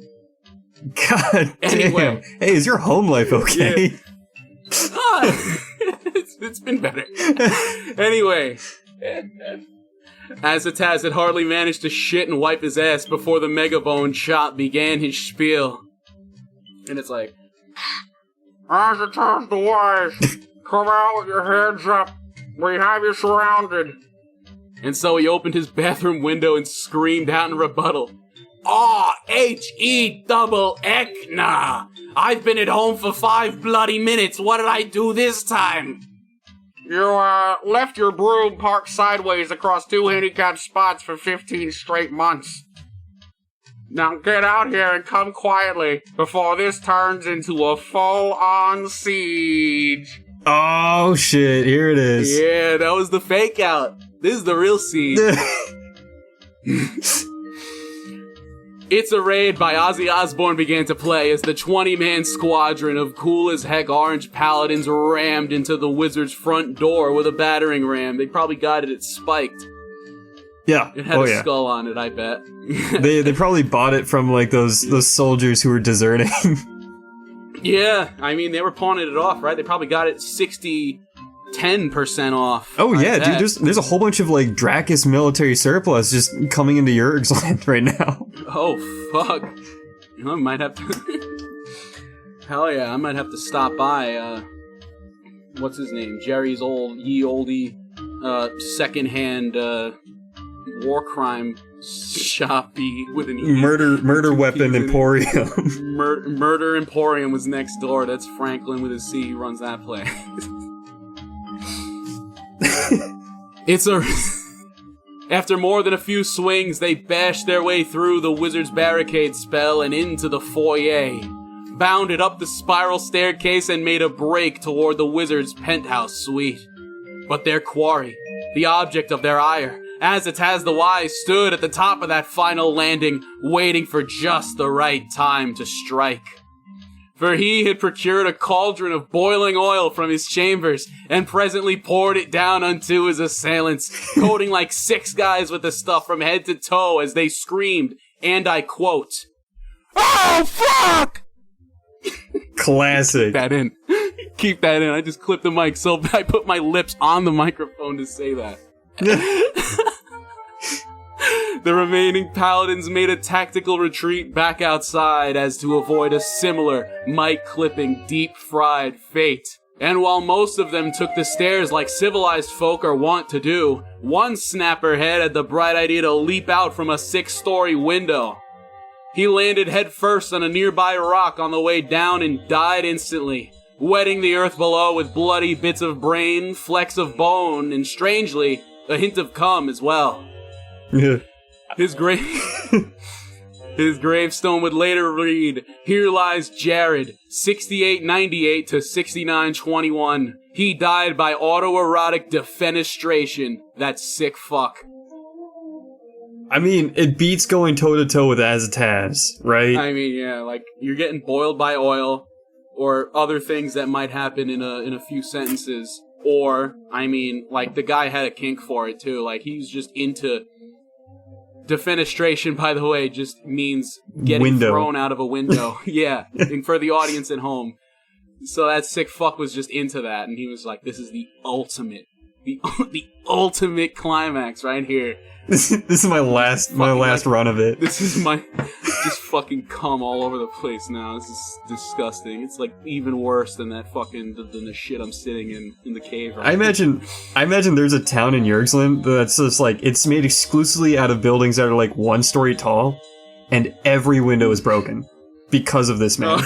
[SPEAKER 1] God damn. Hey, is your home life okay?
[SPEAKER 2] Yeah. It's been better. Anyway, Azataz had hardly managed to shit and wipe his ass before the Megabone chop began his spiel. And it's like,
[SPEAKER 5] As it turns the wise, come out with your hands up. We have you surrounded.
[SPEAKER 2] And so he opened his bathroom window and screamed out in rebuttal. H-E-double-Ekna! I've been at home for 5 bloody minutes. What did I do this time?
[SPEAKER 5] You, left your broom parked sideways across 2 handicapped spots for 15 straight months. Now get out here and come quietly before this turns into a full-on siege.
[SPEAKER 1] Oh shit, here it is.
[SPEAKER 2] Yeah, that was the fake out. This is the real scene. It's a Raid by Ozzy Osbourne began to play as the 20-man squadron of cool-as-heck orange paladins rammed into the wizard's front door with a battering ram. They probably got it spiked.
[SPEAKER 1] Yeah.
[SPEAKER 2] It had a skull on it, I bet.
[SPEAKER 1] they probably bought it from, like, those soldiers who were deserting.
[SPEAKER 2] Yeah, I mean, they were pawning it off, right? They probably got it 10% off.
[SPEAKER 1] Oh yeah, dude, there's a whole bunch of, like, Dracus military surplus just coming into Yurgsland right now.
[SPEAKER 2] Oh, fuck. You know, I might have to... Hell yeah, I might have to stop by, what's his name? Jerry's oldie, secondhand, war crime shoppy with an
[SPEAKER 1] Murder Weapon Emporium.
[SPEAKER 2] Murder Emporium was next door. That's Franklin with a C. He runs that place. After more than a few swings, they bashed their way through the wizard's barricade spell and into the foyer, bounded up the spiral staircase and made a break toward the wizard's penthouse suite. But their quarry, the object of their ire, Azataz the Wise, stood at the top of that final landing, waiting for just the right time to strike. For he had procured a cauldron of boiling oil from his chambers, and presently poured it down unto his assailants, coating like 6 guys with the stuff from head to toe as they screamed, and I quote, "Oh, fuck!"
[SPEAKER 1] Classic.
[SPEAKER 2] Keep that in. Keep that in. I just clipped the mic, so I put my lips on the microphone to say that. The remaining paladins made a tactical retreat back outside as to avoid a similar, mic-clipping, deep-fried fate. And while most of them took the stairs like civilized folk are wont to do, one snapperhead had the bright idea to leap out from a 6-story window. He landed headfirst on a nearby rock on the way down and died instantly, wetting the earth below with bloody bits of brain, flecks of bone, and strangely, a hint of cum as well.
[SPEAKER 1] Yeah.
[SPEAKER 2] His gravestone would later read, "Here lies Jared, 6898 to 6921. He died by autoerotic defenestration. That sick fuck."
[SPEAKER 1] I mean, it beats going toe-to-toe with Azataz, right?
[SPEAKER 2] I mean, yeah, like, you're getting boiled by oil, or other things that might happen in a few sentences. Or, I mean, like, the guy had a kink for it, too. Like, he's just into... Defenestration, by the way, just means getting thrown out of a window. Yeah, and for the audience at home. So that sick fuck was just into that, and he was like, "This is the ultimate climax right here."
[SPEAKER 1] This is my last run of it.
[SPEAKER 2] This is my just fucking cum all over the place now. This is disgusting. It's like even worse than that fucking than the shit I'm sitting in the cave. Right
[SPEAKER 1] I imagine there's a town in Yurgsland that's just like, it's made exclusively out of buildings that are like 1 story tall, and every window is broken because of this man.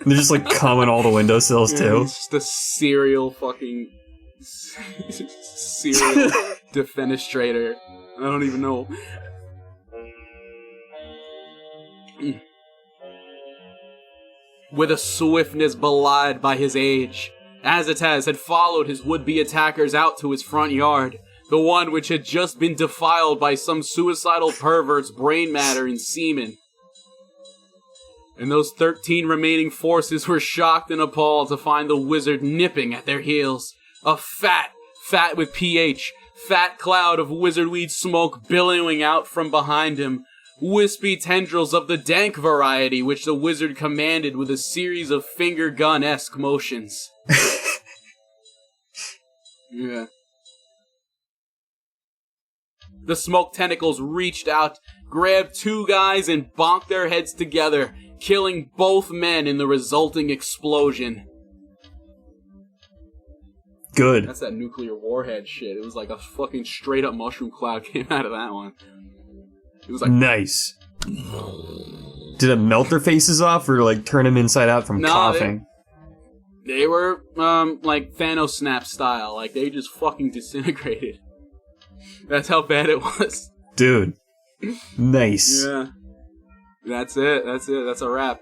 [SPEAKER 1] They're just like coming all the windowsills too.
[SPEAKER 2] It's just a serial fucking serial defenestrator. I don't even know. With a swiftness belied by his age, Azataz had followed his would-be attackers out to his front yard, the one which had just been defiled by some suicidal pervert's brain matter and semen. And those 13 remaining forces were shocked and appalled to find the wizard nipping at their heels. A fat with PH, fat cloud of wizardweed smoke billowing out from behind him. Wispy tendrils of the dank variety, which the wizard commanded with a series of finger gun-esque motions. Yeah. The smoke tentacles reached out, grabbed 2 guys, and bonked their heads together, killing both men in the resulting explosion.
[SPEAKER 1] Good.
[SPEAKER 2] That's that nuclear warhead shit. It was like a fucking straight up mushroom cloud came out of that one. It was like
[SPEAKER 1] nice. Did it melt their faces off or like turn them inside out from coughing?
[SPEAKER 2] They were like Thanos snap style. Like they just fucking disintegrated. That's how bad it was.
[SPEAKER 1] Dude. Nice.
[SPEAKER 2] Yeah. That's it. That's a wrap.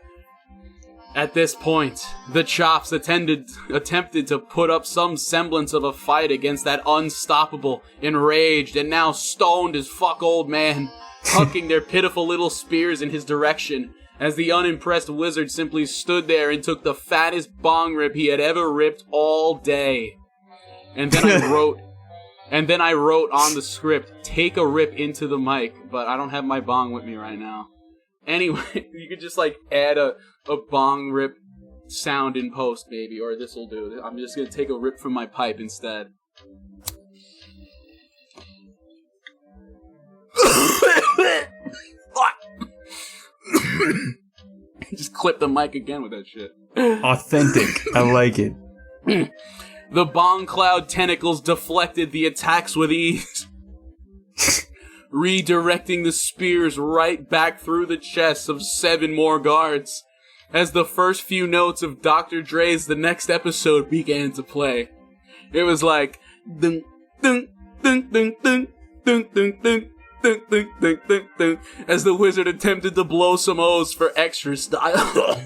[SPEAKER 2] At this point, the Chops attempted to put up some semblance of a fight against that unstoppable, enraged, and now stoned as fuck old man, hucking their pitiful little spears in his direction, as the unimpressed wizard simply stood there and took the fattest bong rip he had ever ripped all day. And then I wrote on the script, take a rip into the mic, but I don't have my bong with me right now. Anyway, you could just like add a bong rip sound in post, maybe, or this will do. I'm just gonna take a rip from my pipe instead. Just clip the mic again with that shit.
[SPEAKER 1] Authentic. I like it.
[SPEAKER 2] The bong cloud tentacles deflected the attacks with ease, redirecting the spears right back through the chests of 7 more guards, as the first few notes of Dr. Dre's The Next Episode began to play. It was like dun dun dun dun dun dun dun dun dun dun dun dun dun, as the wizard attempted to blow some O's for extra style.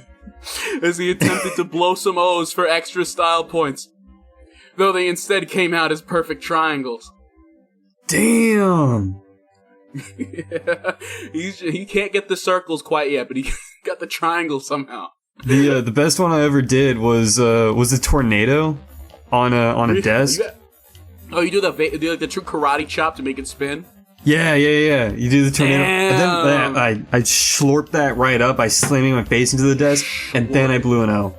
[SPEAKER 2] As he attempted to blow some O's for extra style points, though they instead came out as perfect triangles.
[SPEAKER 1] Damn.
[SPEAKER 2] Yeah. He can't get the circles quite yet, but he got the triangle somehow.
[SPEAKER 1] The best one I ever did was a tornado on a desk.
[SPEAKER 2] You do the true karate chop to make it spin?
[SPEAKER 1] Yeah. You do the tornado.
[SPEAKER 2] Damn.
[SPEAKER 1] And then I slurped that right up by slamming my face into the desk, and then I blew an O.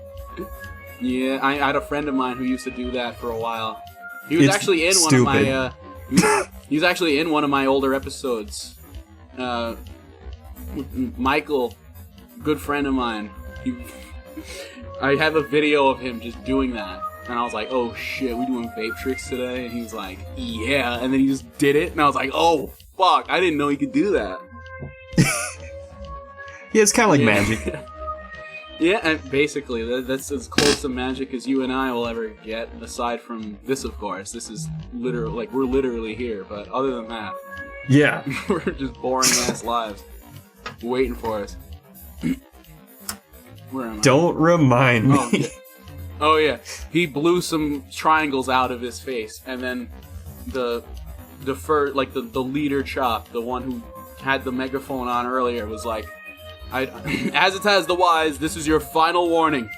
[SPEAKER 2] Yeah, I had a friend of mine who used to do that for a while. He was
[SPEAKER 1] It's
[SPEAKER 2] actually in
[SPEAKER 1] stupid.
[SPEAKER 2] one of my he was actually in one of my older episodes. Michael, good friend of mine. I have a video of him just doing that. And I was like, oh shit, we doing vape tricks today? And he was like, yeah. And then he just did it. And I was like, oh fuck, I didn't know he could do that.
[SPEAKER 1] Yeah, it's kind of like magic.
[SPEAKER 2] Yeah, and basically, that's as close to magic as you and I will ever get, aside from this, of course. This is literally, like, we're literally here, but other than that,
[SPEAKER 1] Yeah.
[SPEAKER 2] we're just boring-ass lives waiting for us. Where am I?
[SPEAKER 1] Don't remind me.
[SPEAKER 2] Oh, yeah. He blew some triangles out of his face, and then the leader Chop, the one who had the megaphone on earlier, was like, as it has the wise, this is your final warning.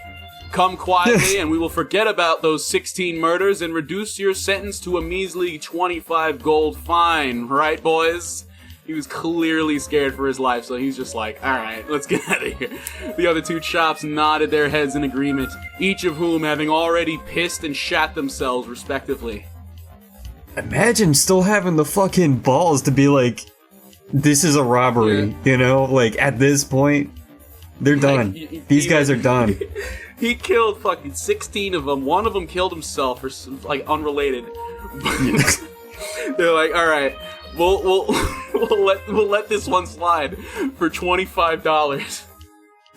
[SPEAKER 2] Come quietly and we will forget about those 16 murders and reduce your sentence to a measly 25 gold fine. Right, boys? He was clearly scared for his life, so he's just like, alright, let's get out of here. The other 2 Chops nodded their heads in agreement, each of whom having already pissed and shat themselves, respectively.
[SPEAKER 1] Imagine still having the fucking balls to be like, this is a robbery, you know? Like, at this point, they're done. These guys are done.
[SPEAKER 2] He killed fucking 16 of them. One of them killed himself, or like unrelated. They're like, all right, we'll let this one slide for $25.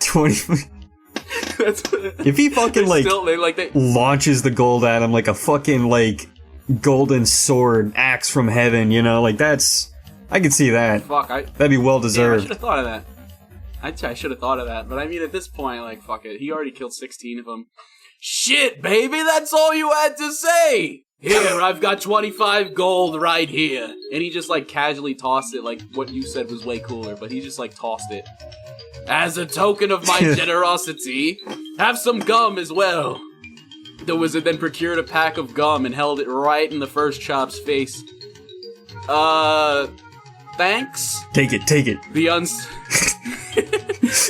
[SPEAKER 1] 20.
[SPEAKER 2] That's
[SPEAKER 1] If he fucking launches the gold at him like a fucking like golden sword axe from heaven, you know, like that's. I could see that.
[SPEAKER 2] Fuck,
[SPEAKER 1] that'd be well
[SPEAKER 2] I
[SPEAKER 1] deserved.
[SPEAKER 2] should have thought of that. I should have thought of that, but I mean, at this point, like, fuck it. He already killed 16 of them. Shit, baby, that's all you had to say! Here, I've got 25 gold right here. And he just, like, casually tossed it, like, what you said was way cooler, but he just, like, tossed it. As a token of my generosity, have some gum as well. The wizard then procured a pack of gum and held it right in the first Chop's face. Thanks?
[SPEAKER 1] Take it.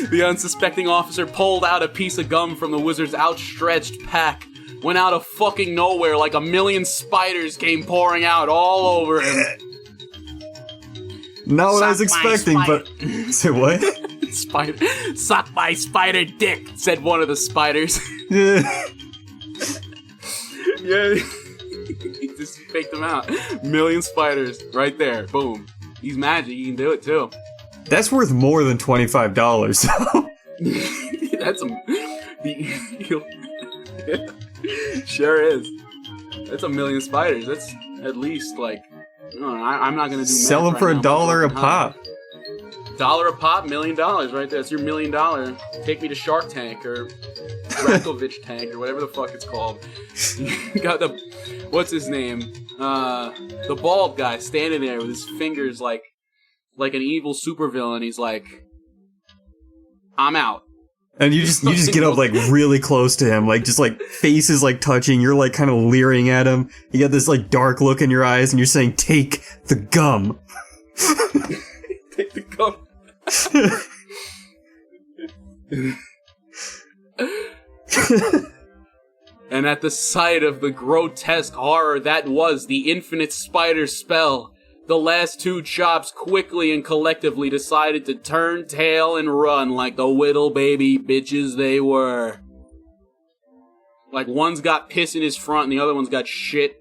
[SPEAKER 2] The unsuspecting officer pulled out a piece of gum from the wizard's outstretched pack, when out of fucking nowhere, like a million spiders came pouring out all over him.
[SPEAKER 1] Not what I was expecting, but... Say what?
[SPEAKER 2] Suck my spider dick, said one of the spiders.
[SPEAKER 1] Yeah.
[SPEAKER 2] Yeah. faked them out. Million spiders right there. Boom. He's magic. He can do it too.
[SPEAKER 1] That's worth more than $25.
[SPEAKER 2] That's sure is. That's a million spiders. That's at least like I'm not gonna do
[SPEAKER 1] Sell them
[SPEAKER 2] math
[SPEAKER 1] for
[SPEAKER 2] right now,
[SPEAKER 1] $1 a
[SPEAKER 2] but
[SPEAKER 1] pop.
[SPEAKER 2] $1 a pop, $1 million right there. That's your $1 million. Take me to Shark Tank or Rakovich Tank or whatever the fuck it's called. You got the what's his name? The bald guy standing there with his fingers like an evil supervillain. He's like, I'm out.
[SPEAKER 1] And you just get up like really close to him, like just like faces like touching. You're like kind of leering at him. You got this like dark look in your eyes, and you're saying, "Take the gum."
[SPEAKER 2] Take the gum. And at the sight of the grotesque horror that was the infinite spider spell, the last two chops quickly and collectively decided to turn tail and run like the whittle baby bitches they were. Like, one's got piss in his front and the other one's got shit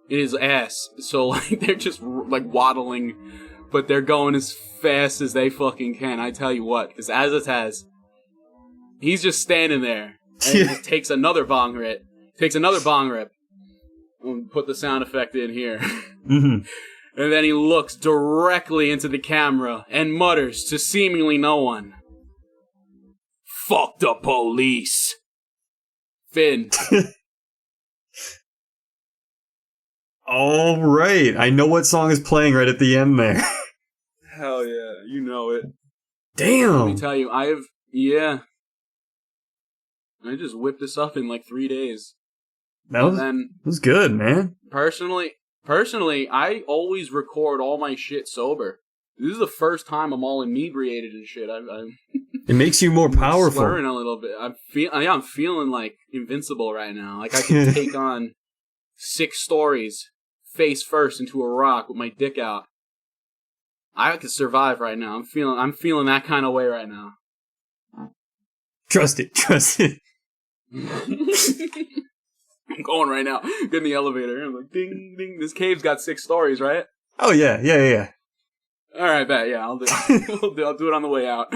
[SPEAKER 2] in his ass. So, like, they're just, like, waddling, but they're going as fast as they fucking can. I tell you what, because as it has, he's just standing there and he just takes another bong rip. I'll put the sound effect in here.
[SPEAKER 1] Mm-hmm.
[SPEAKER 2] And then he looks directly into the camera and mutters to seemingly no one, "Fuck the police." Finn.
[SPEAKER 1] All right, I know what song is playing right at the end there.
[SPEAKER 2] Hell yeah, you know it.
[SPEAKER 1] Damn.
[SPEAKER 2] Let me tell you, I just whipped this up in like 3 days.
[SPEAKER 1] That was good, man.
[SPEAKER 2] Personally, I always record all my shit sober. This is the first time I'm all inebriated and shit.
[SPEAKER 1] It makes you more powerful.
[SPEAKER 2] Slurring a little bit. I'm feeling like invincible right now. Like I can take on 6 stories face first into a rock with my dick out. I could survive right now. I'm feeling that kind of way right now.
[SPEAKER 1] Trust it.
[SPEAKER 2] I'm going right now. Get in the elevator. I'm like, ding, ding. This cave's got 6 stories, right?
[SPEAKER 1] Oh yeah.
[SPEAKER 2] All right, bet. Yeah, I'll do it. I'll do it on the way out.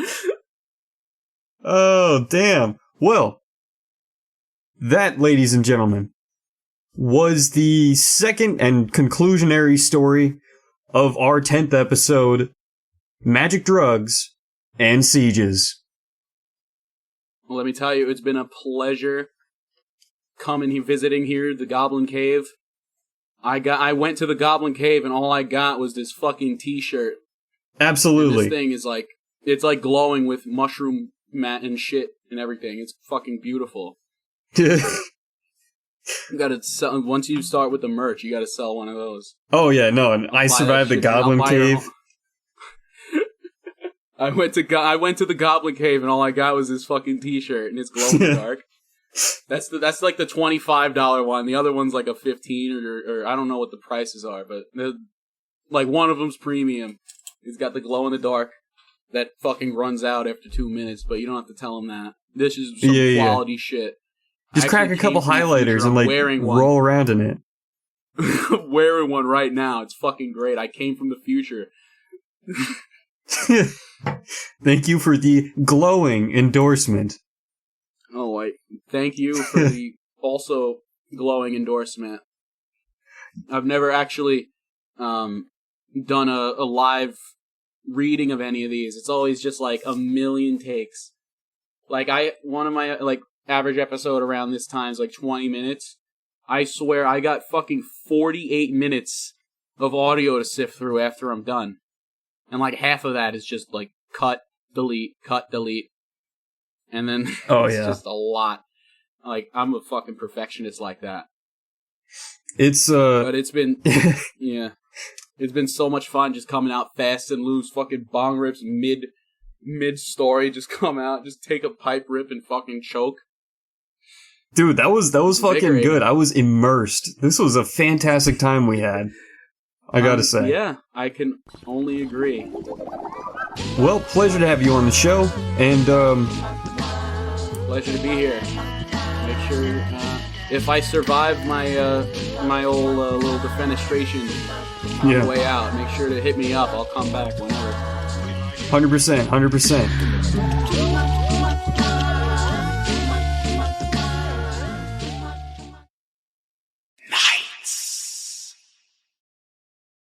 [SPEAKER 1] Oh, damn. Well, that, ladies and gentlemen, was the second and conclusionary story of our 10th episode, Magic Drugs and Sieges.
[SPEAKER 2] Well, let me tell you, it's been a pleasure visiting here, the Goblin Cave. I went to the Goblin Cave and all I got was this fucking t-shirt.
[SPEAKER 1] Absolutely.
[SPEAKER 2] And this thing is like, it's like glowing with mushroom mat and shit and everything. It's fucking beautiful. You gotta sell, once you start with the merch, you gotta sell one of those.
[SPEAKER 1] Oh yeah, no, and I survived the Goblin Cave.
[SPEAKER 2] I went to the Goblin Cave and all I got was this fucking t-shirt and it's glow in the dark. That's like the $25 one. The other one's like a $15 or I don't know what the prices are, but like one of them's premium. It's got the glow in the dark that fucking runs out after 2 minutes, but you don't have to tell them that. This is some quality shit.
[SPEAKER 1] Just crack a couple highlighters and like roll around in it.
[SPEAKER 2] I'm wearing one right now. It's fucking great. I came from the future.
[SPEAKER 1] Thank you for the glowing endorsement.
[SPEAKER 2] Oh, wait. Thank you for the also glowing endorsement. I've never actually done a live reading of any of these. It's always just like a million takes. Like one of my like average episode around this time is like 20 minutes. I swear I got fucking 48 minutes of audio to sift through after I'm done. And like half of that is just like cut, delete. And then it's just a lot. Like I'm a fucking perfectionist like that. But it's been yeah. It's been so much fun just coming out fast and loose, fucking bong rips mid story, just come out, just take a pipe rip and fucking choke.
[SPEAKER 1] Dude, that was fucking good. I was immersed. This was a fantastic time we had. I gotta say.
[SPEAKER 2] Yeah, I can only agree.
[SPEAKER 1] Well, pleasure to have you on the show, and
[SPEAKER 2] pleasure to be here. Make sure if I survive my my old little defenestration on
[SPEAKER 1] Yeah.
[SPEAKER 2] the way out, make sure to hit me up. I'll come back whenever.
[SPEAKER 1] 100%.